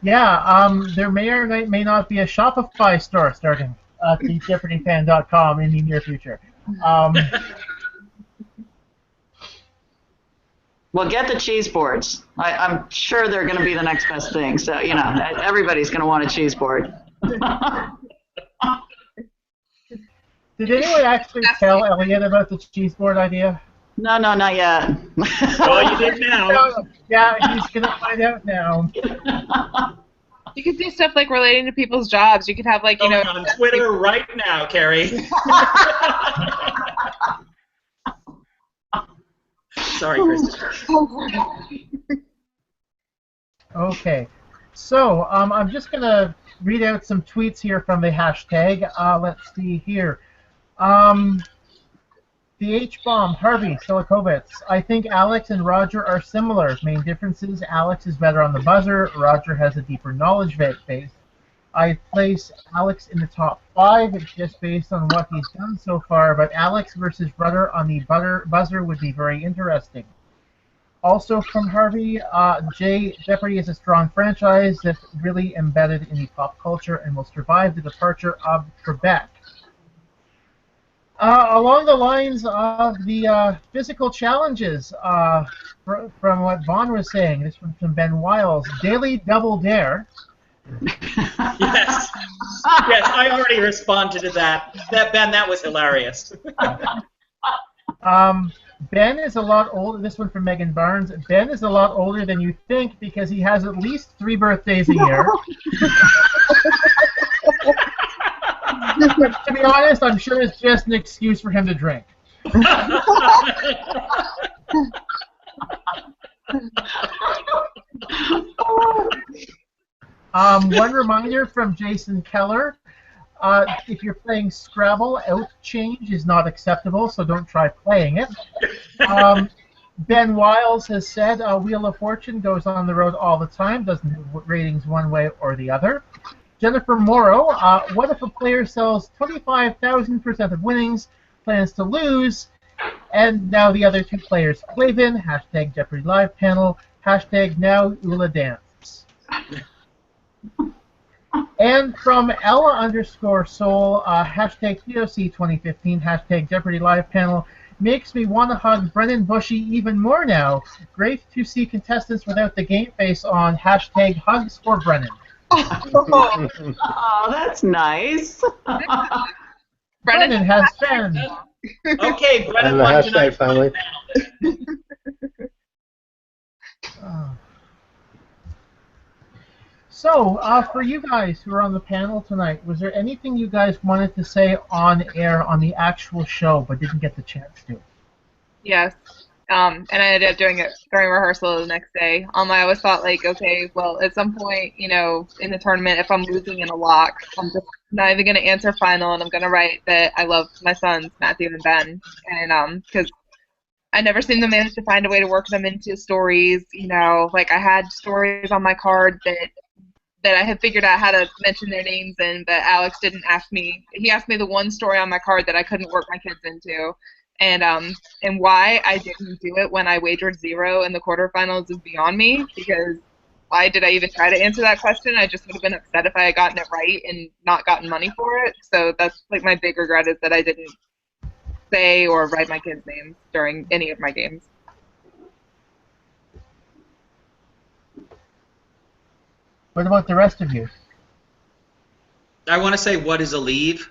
Yeah, there may or may not be a Shopify store starting at the JeopardyFan.com in the near future. Well, get the cheese boards. I'm sure they're going to be the next best thing. So, everybody's going to want a cheese board. Did anyone actually tell Elliot about the cheese board idea? No, not yet. Well, you did now. Yeah, he's going to find out now. You could do stuff like relating to people's jobs. You could have on Twitter right now, Kerry. Sorry, Kristin. Okay, so I'm just going to read out some tweets here from the hashtag. Let's see here. The H-bomb, Harvey Silikovitz. I think Alex and Roger are similar. Main differences, Alex is better on the buzzer. Roger has a deeper knowledge base. I place Alex in the top 5 just based on what he's done so far, but Alex versus Rudder on the buzzer would be very interesting. Also from Harvey, Jeopardy is a strong franchise that's really embedded in the pop culture and will survive the departure of Trebek. Along the lines of the physical challenges, from what Vaughn was saying, this one from Ben Wiles, Daily Double Dare. Yes, I already responded to that. Ben, that was hilarious. Ben is a lot older. This one from Megan Barnes. Ben is a lot older than you think because he has at least 3 birthdays a year. To be honest, I'm sure it's just an excuse for him to drink. One reminder from Jason Keller. If you're playing Scrabble, out change is not acceptable, so don't try playing it. Ben Wiles has said Wheel of Fortune goes on the road all the time, doesn't do ratings one way or the other. Jennifer Morrow, what if a player sells 25,000% of winnings, plans to lose, And now the other two players wave in, hashtag Jeopardy Live Panel, hashtag now Ula Dance. And from Ella_Soul, hashtag POC 2015, hashtag Jeopardy Live Panel, makes me want to hug Brennan Bushee even more now. Great to see contestants without the game face on, hashtag hugs for Brennan. Oh, that's nice. Brennan has fans. Okay, Brennan And the won hashtag tonight. finally. So, for you guys who are on the panel tonight, was there anything you guys wanted to say on air on the actual show but didn't get the chance to? Yes. And I ended up doing it during rehearsal the next day. I always thought, like, okay, well, at some point, you know, in the tournament, if I'm losing in a lock, I'm just not even going to answer final, and I'm going to write that I love my sons, Matthew and Ben. And because I never seem to manage to find a way to work them into stories, you know, like I had stories on my card that I had figured out how to mention their names in, but Alex didn't ask me. He asked me the one story on my card that I couldn't work my kids into. And why I didn't do it when I wagered 0 in the quarterfinals is beyond me, because why did I even try to answer that question? I just would have been upset if I had gotten it right and not gotten money for it. So that's like my big regret, is that I didn't say or write my kids' names during any of my games. What about the rest of you? I want to say, what is a leave?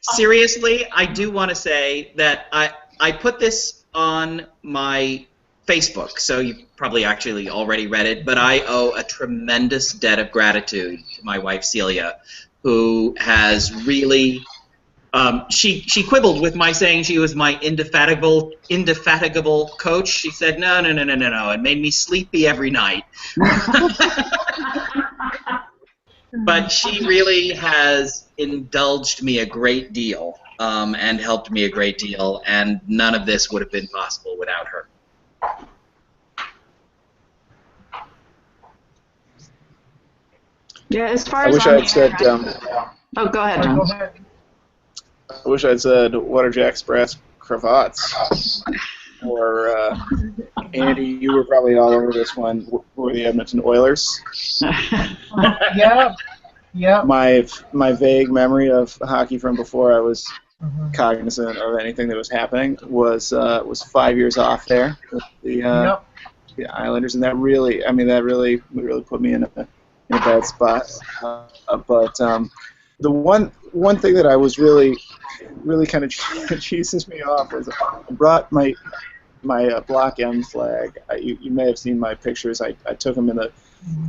Seriously, I do want to say that I put this on my Facebook, so you probably actually already read it, but I owe a tremendous debt of gratitude to my wife Celia, who has really she quibbled with my saying she was my indefatigable coach. She said, no, it made me sleepy every night. But she really has indulged me a great deal and helped me a great deal, and none of this would have been possible without her. Yeah, as far I as wish I'm I had said. oh, go ahead, John. Go ahead. I wish I'd said, "What are Jack's brass cravats?" Or Andy, you were probably all over this one. Who were the Edmonton Oilers? Yeah. My vague memory of hockey from before I was cognizant of anything that was happening was 5 years off there with the Islanders, and that really put me in a bad spot. But the one thing that I was really kind of cheeses me off was I brought my Block M flag. You may have seen my pictures. I took them in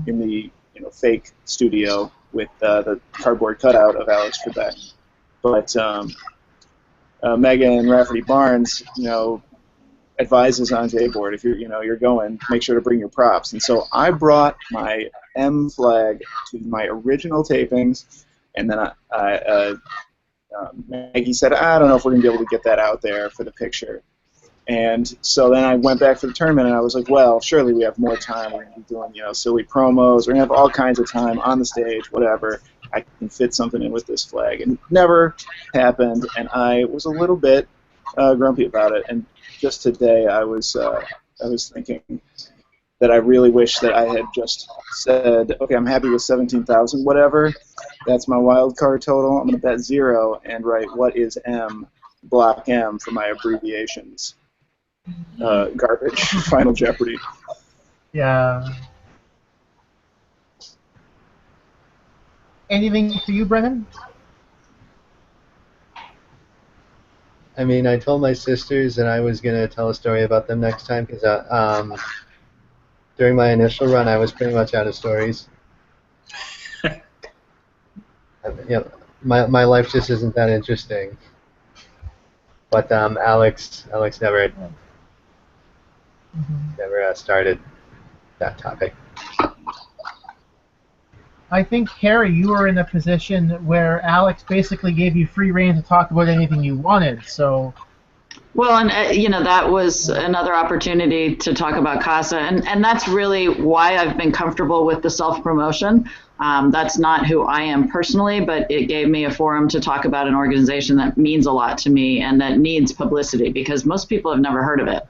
the fake studio with the cardboard cutout of Alex Trebek. But Megan Rafferty Barnes, advises on J-board, if you're going, make sure to bring your props. And so I brought my M flag to my original tapings, and then Maggie said, I don't know if we're going to be able to get that out there for the picture. And so then I went back for the tournament, and I was like, well, surely we have more time. We're going to be doing, silly promos. We're going to have all kinds of time on the stage, whatever. I can fit something in with this flag. And it never happened, and I was a little bit grumpy about it. And just today I was thinking that I really wish that I had just said, okay, I'm happy with 17,000, whatever. That's my wild card total. I'm going to bet 0 and write what is M, Block M for my abbreviations. Garbage. Final Jeopardy. Yeah. Anything for you, Brennan? I mean, I told my sisters that I was going to tell a story about them next time because during my initial run, I was pretty much out of stories. My life just isn't that interesting. But Alex never started that topic. I think, Kerry, you were in a position where Alex basically gave you free rein to talk about anything you wanted, so... Well, and you know, that was another opportunity to talk about CASA, and that's really why I've been comfortable with the self-promotion. That's not who I am personally, but it gave me a forum to talk about an organization that means a lot to me and that needs publicity because most people have never heard of it.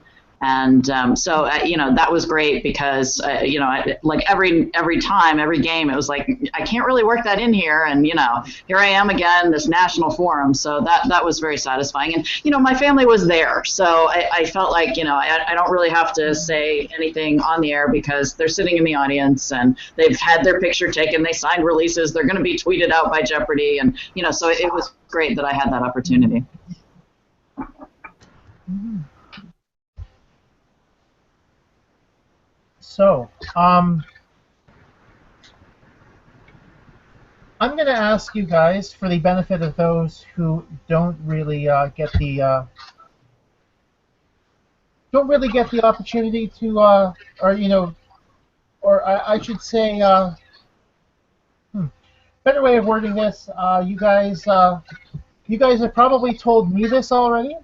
And so, you know, that was great because, you know, like every time, every game, it was like, I can't really work that in here. And, you know, here I am again, this national forum. So that was very satisfying. And, you know, my family was there. So I felt like, you know, I don't really have to say anything on the air because they're sitting in the audience and they've had their picture taken. They signed releases. They're going to be tweeted out by Jeopardy. And, you know, so it was great that I had that opportunity. So, I'm going to ask you guys, for the benefit of those who don't really get the opportunity to, or you know, or I should say, better way of wording this, you guys have probably told me this already,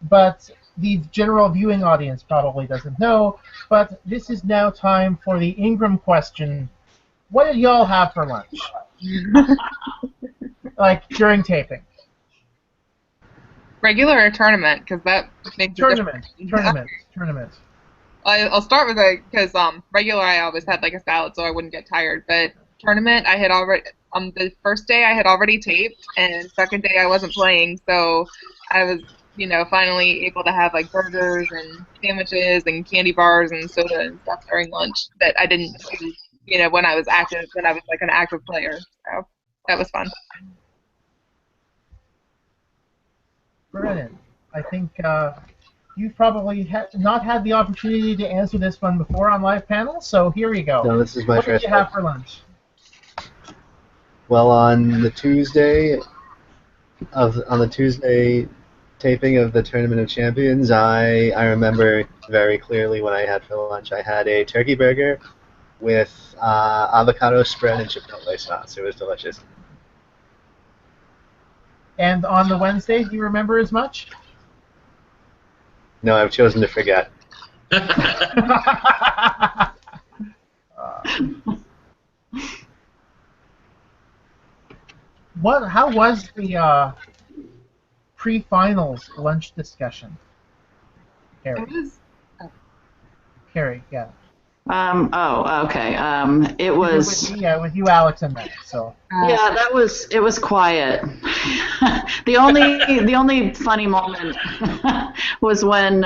but the general viewing audience probably doesn't know, but this is now time for the Ingram question. What did y'all have for lunch? Like, during taping. Regular or tournament? Because that makes a difference. Tournament. I'll start with it, because regular I always had like a salad so I wouldn't get tired, but tournament I had already, the first day I had already taped, and second day I wasn't playing, so I was, you know, finally able to have like burgers and sandwiches and candy bars and soda and stuff during lunch that I didn't do, you know, when I was like an active player. So that was fun. Brennan, I think you've probably not had the opportunity to answer this one before on live panel, so here we go. No, this is my what first did you have for lunch? Well, on the Tuesday taping of the Tournament of Champions, I remember very clearly what I had for lunch. I had a turkey burger with avocado spread and chipotle sauce. It was delicious. And on the Wednesday, do you remember as much? No, I've chosen to forget. How was the pre-finals lunch discussion? Kerry. Kerry, yeah. Oh, okay. It was. With you, Alex, and Matt. So. Yeah, it was quiet. The only funny moment was when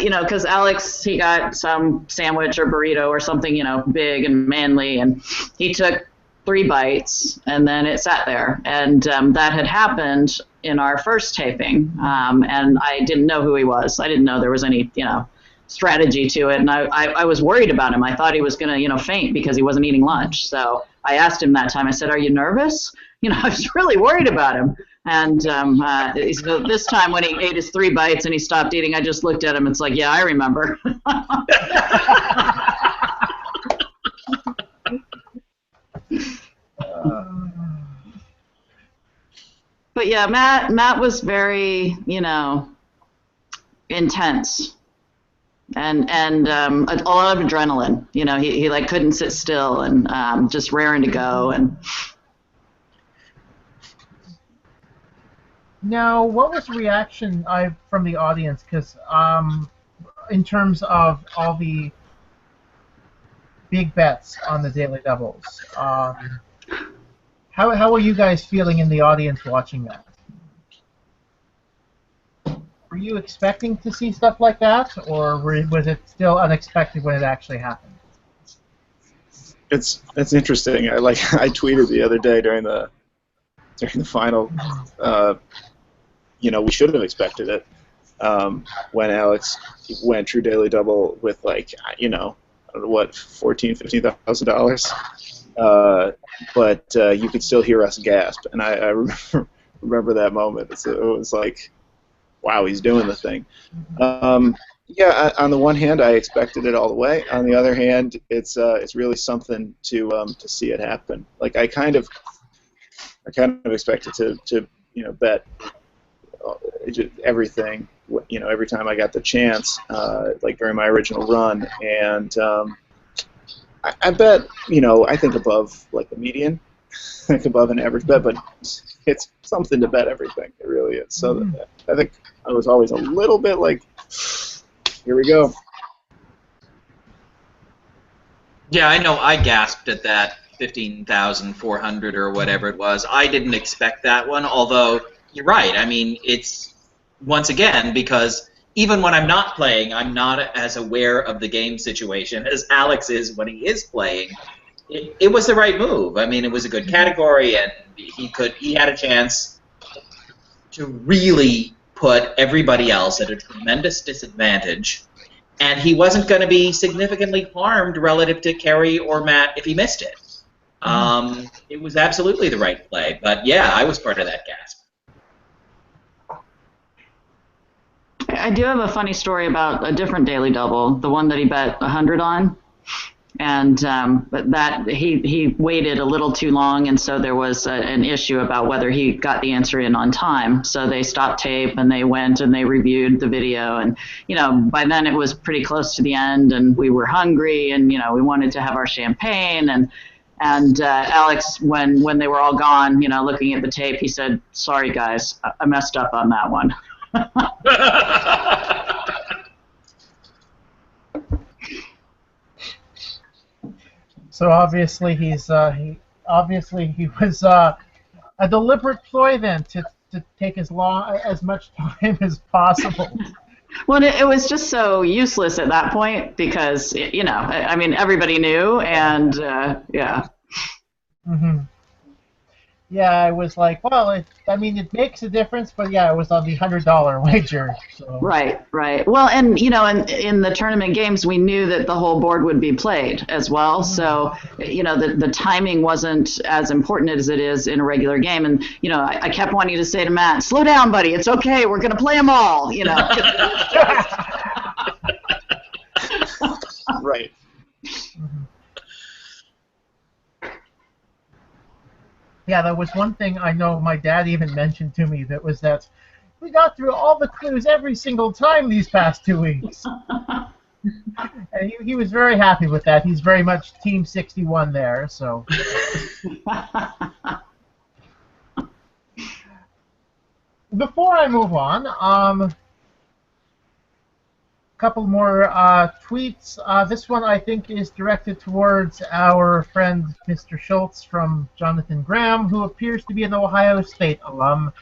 you know, because Alex, he got some sandwich or burrito or something, you know, big and manly, and he took 3 bites and then it sat there, and that had happened in our first taping, and I didn't know who he was. I didn't know there was any, you know, strategy to it, and I was worried about him. I thought he was going to, you know, faint because he wasn't eating lunch. So I asked him that time, I said, "Are you nervous?" You know, I was really worried about him. And so this time when he ate his 3 bites and he stopped eating, I just looked at him. It's like, yeah, I remember. But yeah, Matt was very, you know, intense. And a lot of adrenaline. You know, he like couldn't sit still and just raring to go. And now, what was the reaction from the audience? Because in terms of all the big bets on the daily doubles, how were you guys feeling in the audience watching that? Were you expecting to see stuff like that, or was it still unexpected when it actually happened? It's interesting. I tweeted the other day during the final. You know, we should have expected it when Alex went true daily double with, like, you know, I don't know what, $14,000-$15,000. But you could still hear us gasp, and I remember that moment. It was like, wow, he's doing the thing. Yeah, on the one hand, I expected it all the way. On the other hand, it's really something to see it happen. Like, I kind of expected to you know, bet everything every time I got the chance, like during my original run, and I bet, I think above like the median, I think above an average bet, but it's something to bet everything. It really is. So I think I was always a little bit like, here we go. Yeah, I know. I gasped at that 15,400 or whatever it was. I didn't expect that one, although you're right. I mean, it's, once again, because even when I'm not playing, I'm not as aware of the game situation as Alex is when he is playing. It was the right move. I mean, it was a good category, and he had a chance to really put everybody else at a tremendous disadvantage, and he wasn't going to be significantly harmed relative to Kerry or Matt if he missed it. It was absolutely the right play, but yeah, I was part of that gasp. I do have a funny story about a different daily double, the one that he bet 100 on, and but that he waited a little too long, and so there was an issue about whether he got the answer in on time. So they stopped tape and they went and they reviewed the video, and by then it was pretty close to the end, and we were hungry, and we wanted to have our champagne, and Alex, when they were all gone, looking at the tape, he said, "Sorry guys, I messed up on that one." So obviously he was a deliberate ploy then to take as much time as possible. Well, it was just so useless at that point because I mean everybody knew, and yeah. Yeah, I was like, well, it makes a difference, but yeah, it was on the $100 wager. So. Right. Well, and in the tournament games, we knew that the whole board would be played as well. So, the timing wasn't as important as it is in a regular game. And I kept wanting to say to Matt, "Slow down, buddy. It's okay. We're gonna play them all." Right. Yeah, that was one thing I know my dad even mentioned to me, that was that we got through all the clues every single time these past 2 weeks. And he was very happy with that. He's very much Team 61 there, so. Before I move on, couple more tweets. This one I think is directed towards our friend Mr. Schultz from Jonathan Graham, who appears to be an Ohio State alum.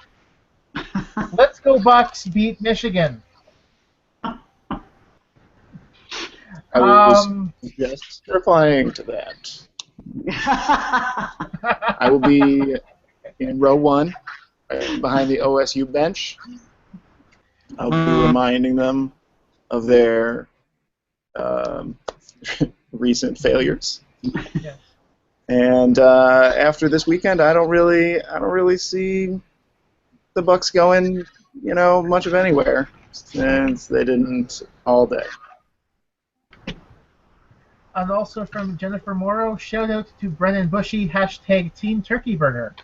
Let's go Bucks beat Michigan. I was just replying to that. I will be in row 1, right behind the OSU bench. I'll be reminding them of their recent failures. Yes. And after this weekend, I don't really see the Bucks going, much of anywhere, since they didn't all day. And also from Jennifer Morrow, shout out to Brennan Bushee, # Team Turkey Burger.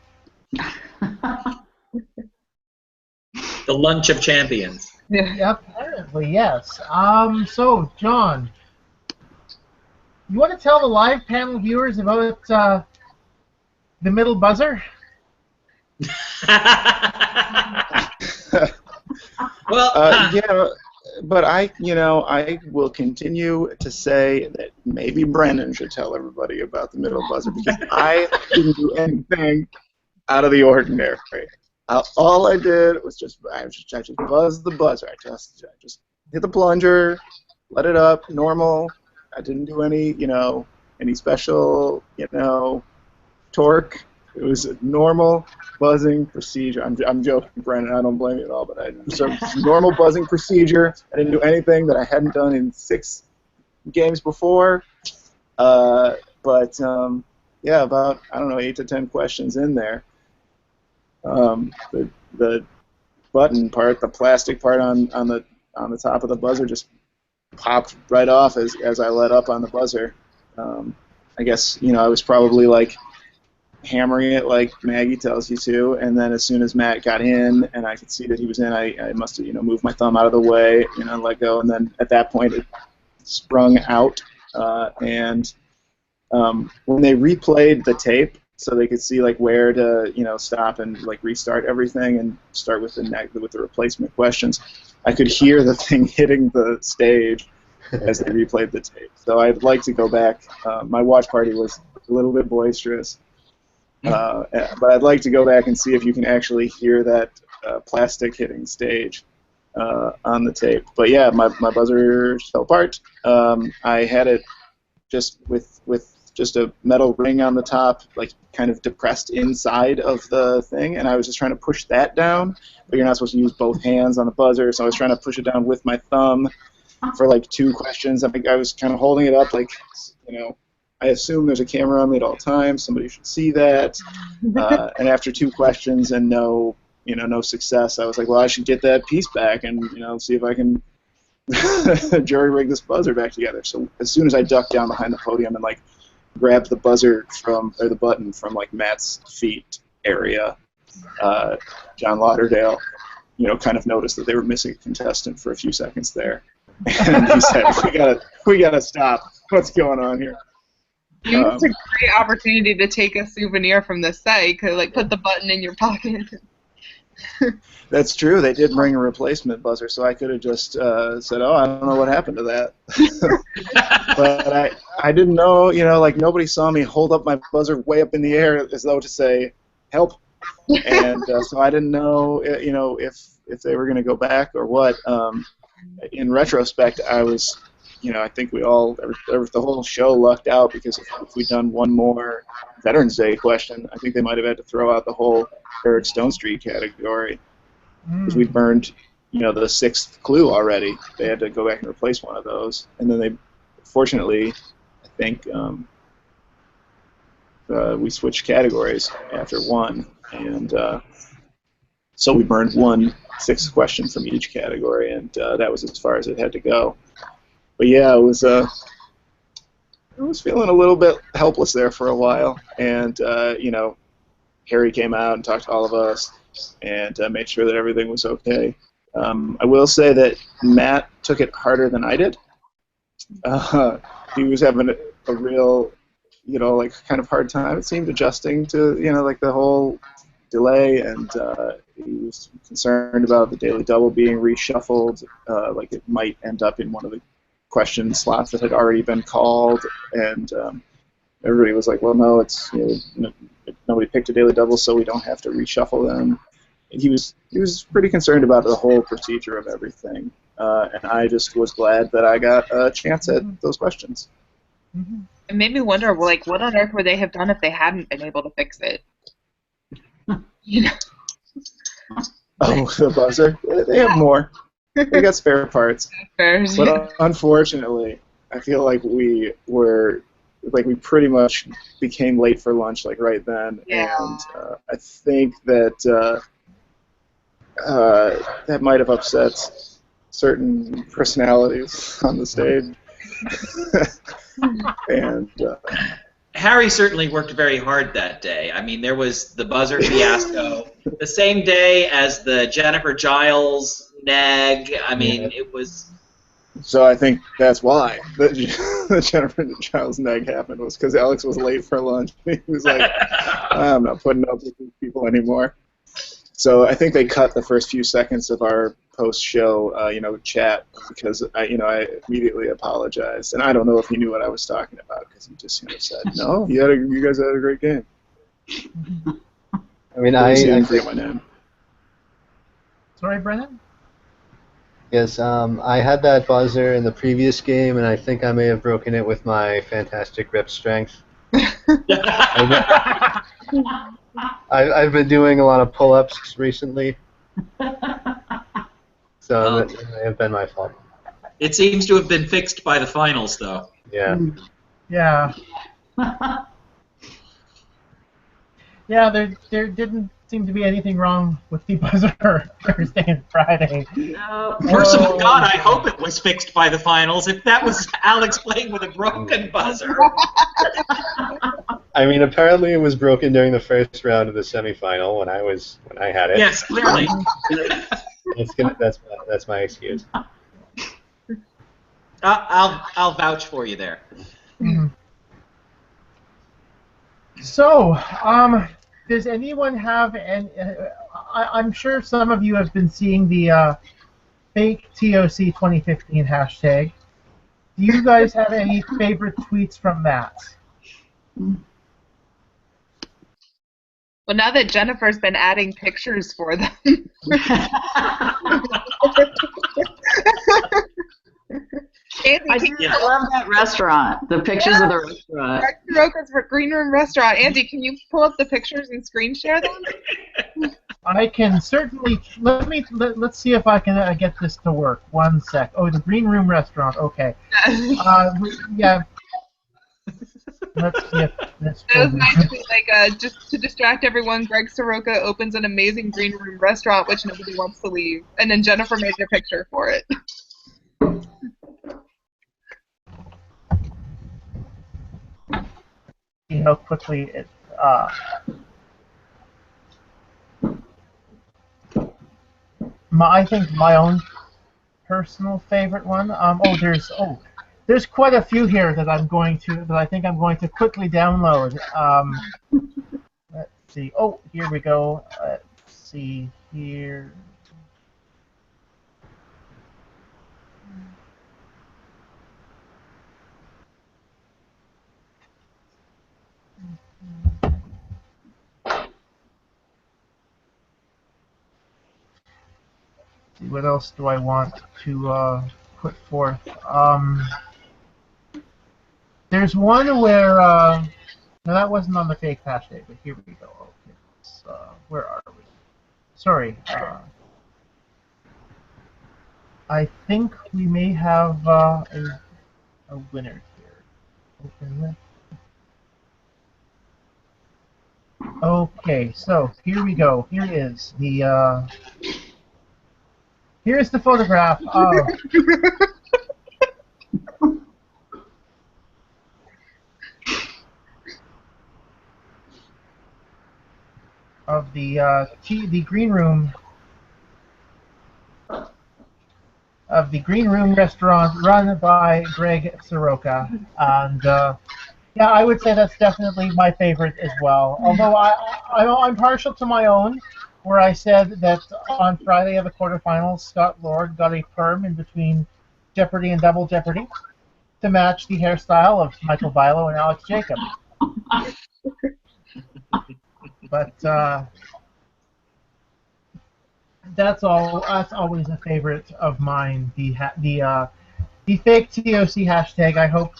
The lunch of champions. Yeah, apparently, yes. So, John, you want to tell the live panel viewers about the middle buzzer? Well, yeah, but I will continue to say that maybe Brennan should tell everybody about the middle buzzer, because I didn't do anything out of the ordinary. All I did was I just buzzed the buzzer. I just hit the plunger, let it up, normal. I didn't do any special, torque. It was a normal buzzing procedure. I'm joking, Brennan. I don't blame you at all, but normal buzzing procedure. I didn't do anything that I hadn't done in 6 games before. Yeah, about 8 to 10 questions in there. The button part, the plastic part on the top of the buzzer, just popped right off as I let up on the buzzer. I guess I was probably like hammering it like Maggie tells you to, and then as soon as Matt got in and I could see that he was in, I must have moved my thumb out of the way, let go, and then at that point it sprung out, and when they replayed the tape so they could see like where to stop and like restart everything and start with the replacement questions, I could hear the thing hitting the stage as they replayed the tape. So I'd like to go back. My watch party was a little bit boisterous, but I'd like to go back and see if you can actually hear that plastic hitting stage on the tape. But yeah, my buzzer fell apart. I had it just with just a metal ring on the top, like kind of depressed inside of the thing, and I was just trying to push that down, but you're not supposed to use both hands on the buzzer, so I was trying to push it down with my thumb for like 2 questions. I think I was kind of holding it up like, I assume there's a camera on me at all times, somebody should see that, and after 2 questions and no success, I was like, well, I should get that piece back and, see if I can jury rig this buzzer back together. So as soon as I ducked down behind the podium and like grabbed the the button from like Matt's feet area, John Lauderdale, kind of noticed that they were missing a contestant for a few seconds there, and he said, "We gotta stop. What's going on here?" You missed a great opportunity to take a souvenir from the set. You could like put the button in your pocket. That's true. They did bring a replacement buzzer, so I could have just said, "Oh, I don't know what happened to that." But I didn't know. Like nobody saw me hold up my buzzer way up in the air as though to say, "Help!" And so I didn't know, if they were going to go back or what. In retrospect, I was, I think we all, the whole show lucked out because if we'd done one more Veterans Day question, I think they might have had to throw out the whole Eric Stone Street category because we burned, the 6th clue already. They had to go back and replace one of those, and then they, fortunately, I think we switched categories after one, and so we burned 1 6th question from each category, and that was as far as it had to go. But yeah, I was feeling a little bit helpless there for a while, and Harry came out and talked to all of us and made sure that everything was okay. I will say that Matt took it harder than I did. He was having a real, like kind of hard time, it seemed, adjusting to, like the whole delay, and he was concerned about the Daily Double being reshuffled, like it might end up in one of the question slots that had already been called, and everybody was like, well, no, it's nobody picked a Daily Double, so we don't have to reshuffle them. And he was pretty concerned about the whole procedure of everything, and I just was glad that I got a chance at those questions. It made me wonder, like, what on earth would they have done if they hadn't been able to fix it? Oh, the buzzer? They have more. They got spare parts. But unfortunately, I feel like we pretty much became late for lunch like right then, and I think that that might have upset certain personalities on the stage. And Harry certainly worked very hard that day. I mean, there was the buzzer fiasco the same day as the Jennifer Giles nag. I mean, it was. So I think that's why the Jennifer Giles nag happened, was because Alex was late for lunch. He was like, I'm not putting up with these people anymore. So I think they cut the first few seconds of our post-show, chat, because I immediately apologized, and I don't know if he knew what I was talking about, because he just said, "No, you guys had a great game." I mean, I forget my name. Sorry, Brennan? Yes, I had that buzzer in the previous game, and I think I may have broken it with my fantastic grip strength. I've been doing a lot of pull-ups recently, so that may have been my fault. It seems to have been fixed by the finals, though. Yeah. Yeah. Yeah, there didn't seem to be anything wrong with the buzzer Thursday and Friday. Merciful God, I hope it was fixed by the finals. If that was Alex playing with a broken buzzer. I mean, apparently it was broken during the first round of the semifinal when I had it. Yes, clearly. That's my excuse. I'll vouch for you there. Mhm. So, does anyone have an? I'm sure some of you have been seeing the fake TOC 2015 hashtag. Do you guys have any favorite tweets from that? Well, now that Jennifer's been adding pictures for them. Andy, I love that restaurant. The pictures of the restaurant. Soroka's Green Room Restaurant. Andy, can you pull up the pictures and screen share them? I can certainly. Let's see if I can get this to work. 1 sec. Oh, the Green Room Restaurant. Okay. Yeah. Let's see if this. It was nice to, like, just to distract everyone. Greg Soroka opens an amazing Green Room Restaurant, which nobody wants to leave, and then Jennifer made a picture for it. See how quickly it. I think my own personal favorite one. There's quite a few here that I think I'm going to quickly download. Let's see. Oh, here we go. Let's see here. See, what else do I want to put forth? There's one where no, that wasn't on the fake hashtag, but here we go. Okay, where are we? Sorry. I think we may have a winner here. Open this. Okay, so here we go. Here is the. Here's the photograph of the green room restaurant run by Greg Soroka, and yeah, I would say that's definitely my favorite as well. Although I'm partial to my own, where I said that on Friday of the quarterfinals, Scott Lord got a perm in between Jeopardy and Double Jeopardy to match the hairstyle of Michael Bilo and Alex Jacob. But that's always a favorite of mine. The fake TOC hashtag. I hope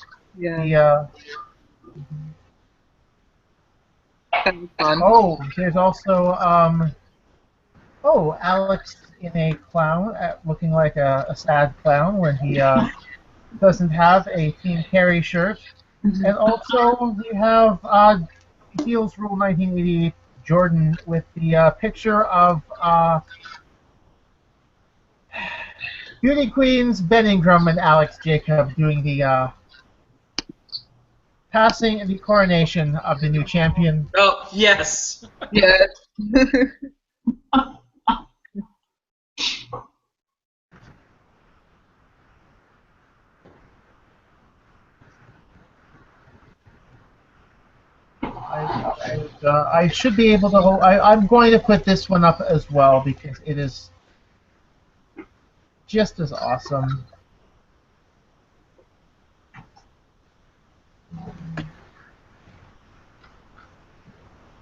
Oh, there's also Alex in a clown, looking like a sad clown when he doesn't have a Team Kerry shirt. And also we have Heels Rule 1988 Jordan with the picture of Beauty Queens Ben Ingram and Alex Jacob doing the passing the coronation of the new champion. Oh, yes. Yeah. I should be able to hold. I'm going to put this one up as well because it is just as awesome.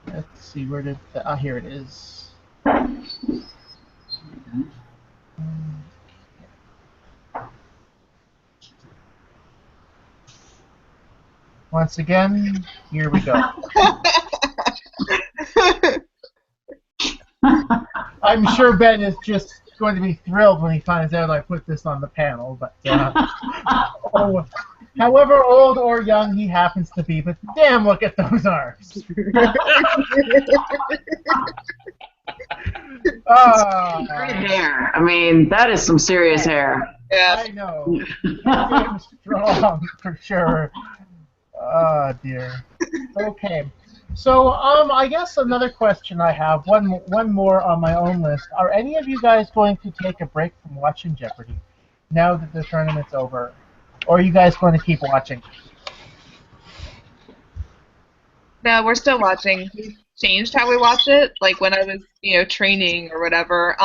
Let's see, where did here it is. Once again, here we go. I'm sure Ben is just going to be thrilled when he finds out I put this on the panel, but however old or young he happens to be, but damn, look at those arms. Great hair. I mean, that is some serious hair. Yeah. I know. Damn strong, for sure. Oh, dear. Okay. So, I guess another question I have, one more on my own list. Are any of you guys going to take a break from watching Jeopardy now that the tournament's over? Or are you guys going to keep watching? No, we're still watching. We've changed how we watch it. Like when I was, training or whatever,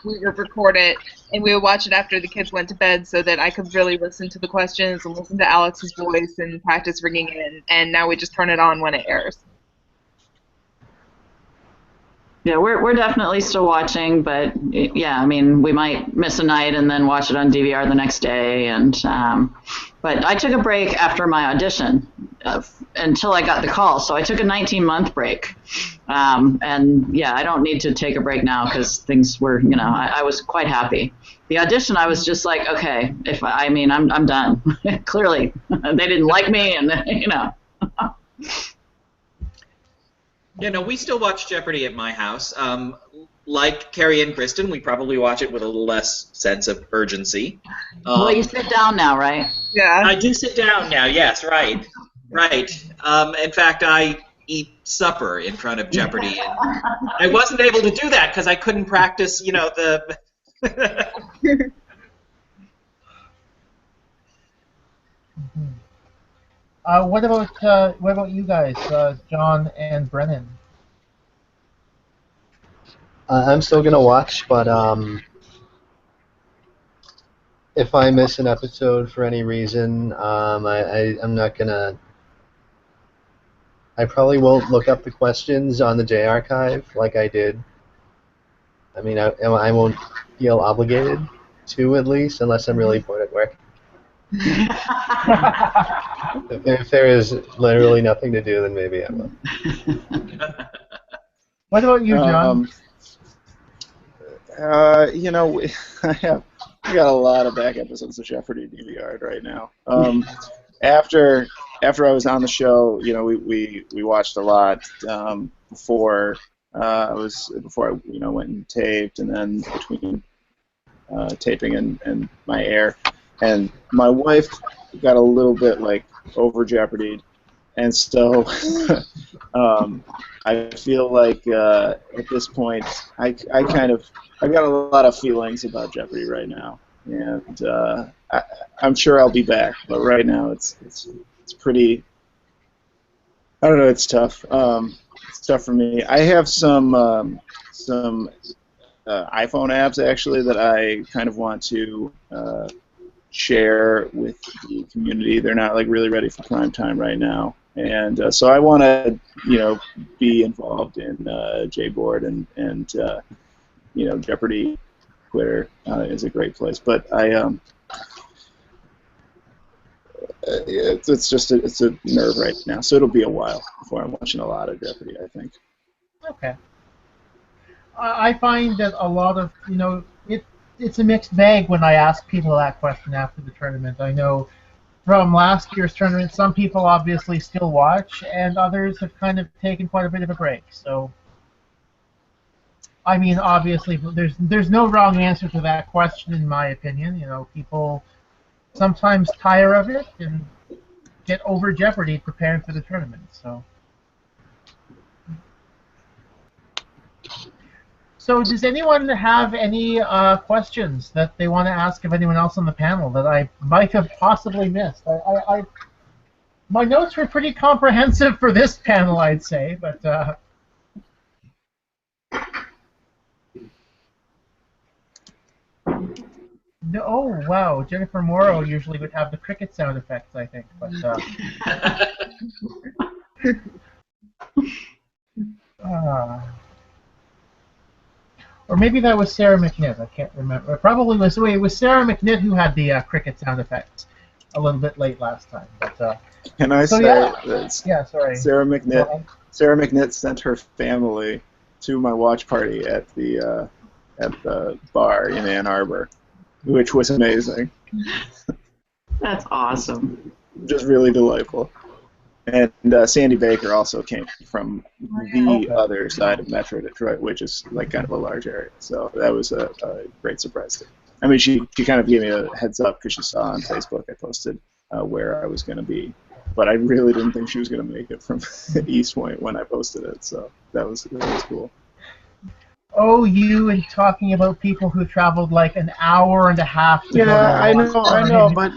we would record it and we would watch it after the kids went to bed so that I could really listen to the questions and listen to Alex's voice and practice ringing in. And now we just turn it on when it airs. Yeah, we're definitely still watching, but yeah, I mean, we might miss a night and then watch it on DVR the next day. And but I took a break after my audition until I got the call, so I took a 19-month break. And yeah, I don't need to take a break now because things were, I was quite happy. The audition, I was just like, okay, I'm done. Clearly, they didn't like me, and we still watch Jeopardy at my house. Like Kerry and Kristin, we probably watch it with a little less sense of urgency. Well, you sit down now, right? Yeah. I do sit down now, yes, right. Right. In fact, I eat supper in front of Jeopardy. And I wasn't able to do that because I couldn't practice, the... What about you guys, John and Brennan? I'm still gonna watch, but if I miss an episode for any reason, I'm not gonna. I probably won't look up the questions on the J Archive like I did. I mean, I won't feel obligated to, at least, unless I'm really bored at work. If there is literally nothing to do, then maybe I will. What about you, John? We got a lot of back episodes of Jeopardy DVR'd right now. After I was on the show, we watched a lot before I went and taped, and then between taping and my air. And my wife got a little bit over Jeopardy, and so I feel like at this point I got a lot of feelings about Jeopardy right now, and I'm sure I'll be back, but right now it's pretty. I don't know. It's tough. It's tough for me. I have some iPhone apps actually that I kind of want to share with the community. They're not really ready for prime time right now, and so I want to be involved in JBoard and Jeopardy. Twitter is a great place, but it's a nerve right now, so it'll be a while before I'm watching a lot of Jeopardy, I think. Okay. I find that a lot of it's a mixed bag when I ask people that question after the tournament. I know from last year's tournament, some people obviously still watch, and others have kind of taken quite a bit of a break. So, I mean, obviously, there's no wrong answer to that question, in my opinion. People sometimes tire of it and get over Jeopardy preparing for the tournament. So does anyone have any questions that they want to ask of anyone else on the panel that I might have possibly missed? My notes were pretty comprehensive for this panel, I'd say, but... No, oh, wow, Jennifer Morrow usually would have the cricket sound effects, I think, but... Or maybe that was Sarah McNitt. I can't remember. It probably was. It was Sarah McNitt who had the cricket sound effects a little bit late last time. But can I say that? Yeah, sorry. Sarah McNitt sent her family to my watch party at the bar in Ann Arbor, which was amazing. That's awesome. Just really delightful. And Sandy Baker also came from the other side of Metro Detroit, which is kind of a large area. So that was a great surprise to me. I mean, she kind of gave me a heads up because she saw on Facebook I posted where I was going to be. but I really didn't think she was going to make it from East Point when I posted it, so that was cool. Oh, you and talking about people who traveled like an hour and a half to go to I know, but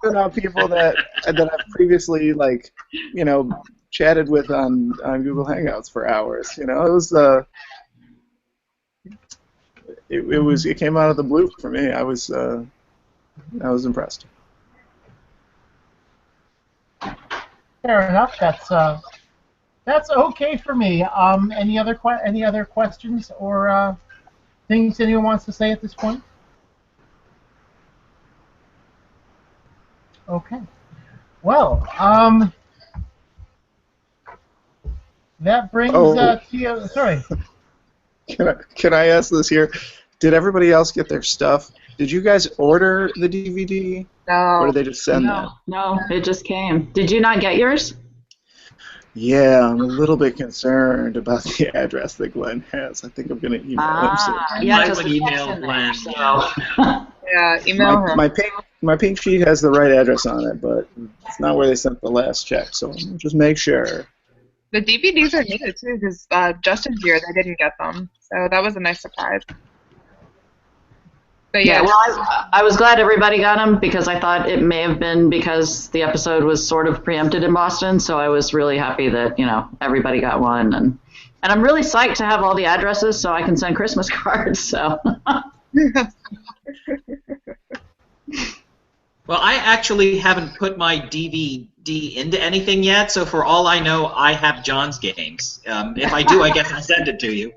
they're not people that I've previously chatted with on Google Hangouts for hours. It came out of the blue for me. I was impressed. Fair enough. That's okay for me. Any other questions or things anyone wants to say at this point? Okay. Well, that brings to you. Sorry. Can I ask this here? Did everybody else get their stuff? Did you guys order the DVD? No. Or did they just send that? No, it just came. Did you not get yours? Yeah, I'm a little bit concerned about the address that Glenn has. I think I'm going to email him soon. Yeah, I would email Glenn. Yeah, email her. My pink sheet has the right address on it, but it's not where they sent the last check, so just make sure. The DVDs are new too, because Justin's year they didn't get them, so that was a nice surprise. But yeah, well, I was glad everybody got them because I thought it may have been because the episode was sort of preempted in Boston, so I was really happy that everybody got one, and I'm really psyched to have all the addresses so I can send Christmas cards. So. Well, I actually haven't put my DVD into anything yet, so for all I know, I have John's games. If I do, I guess I'll send it to you.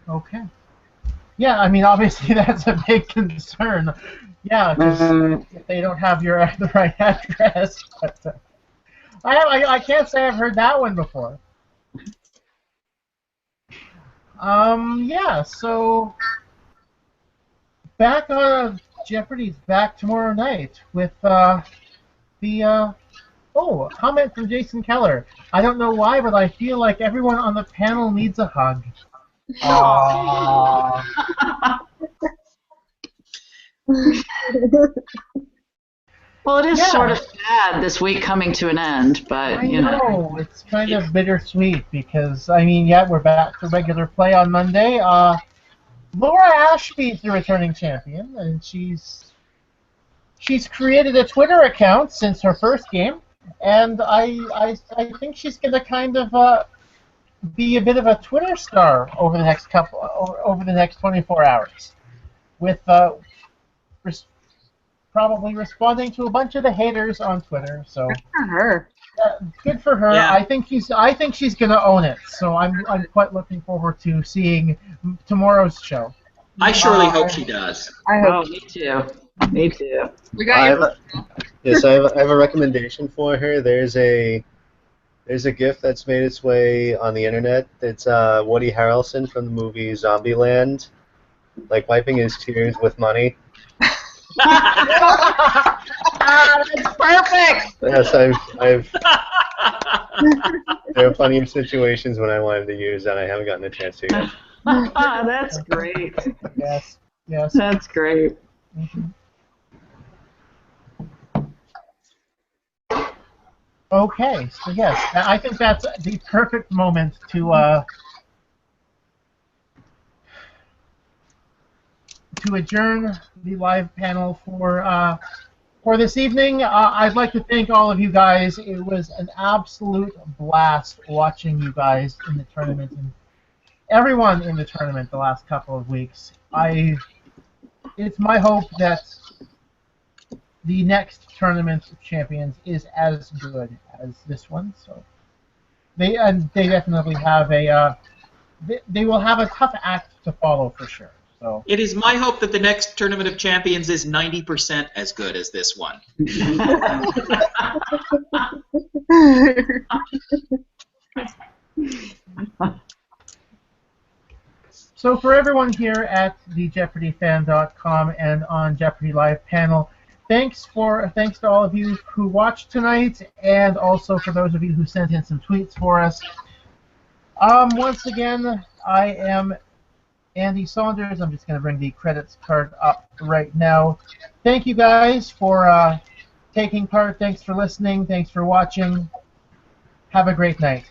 Okay. Yeah, I mean, obviously that's a big concern. Yeah, because if they don't have the right address. But, I can't say I've heard that one before. Yeah, so back on Jeopardy's back tomorrow night with comment from Jason Keller. I don't know why, but I feel like everyone on the panel needs a hug. Aww. Well, it is sort of sad this week coming to an end, but I know it's kind of bittersweet because we're back to regular play on Monday. Laura Ashby's the returning champion, and she's created a Twitter account since her first game, and I think she's going to kind of be a bit of a Twitter star over the next 24 hours, with probably responding to a bunch of the haters on Twitter. So good for her. Good for her. Yeah. I think she's gonna own it. So I'm quite looking forward to seeing tomorrow's show. I surely hope she does. I hope. Oh, me too. Me too. We got Yes, I have a recommendation for her. There's a GIF that's made its way on the internet. It's Woody Harrelson from the movie Zombieland, like wiping his tears with money. That's perfect. Yes, I've there are plenty of situations when I wanted to use that I haven't gotten a chance to yet. That's great. Yes. That's great. Mm-hmm. Okay, so yes, I think that's the perfect moment to adjourn the live panel for this evening. I'd like to thank all of you guys. It was an absolute blast watching you guys in the tournament and everyone in the tournament the last couple of weeks. It's my hope that the next Tournament of Champions is as good as this one. So they definitely have they will have a tough act to follow for sure. So It is my hope that the next Tournament of Champions is 90% as good as this one. So for everyone here at the JeopardyFan.com and on Jeopardy Live panel, thanks to all of you who watched tonight, and also for those of you who sent in some tweets for us. Once again, I am Andy Saunders. I'm just going to bring the credits card up right now. Thank you guys for taking part. Thanks for listening. Thanks for watching. Have a great night.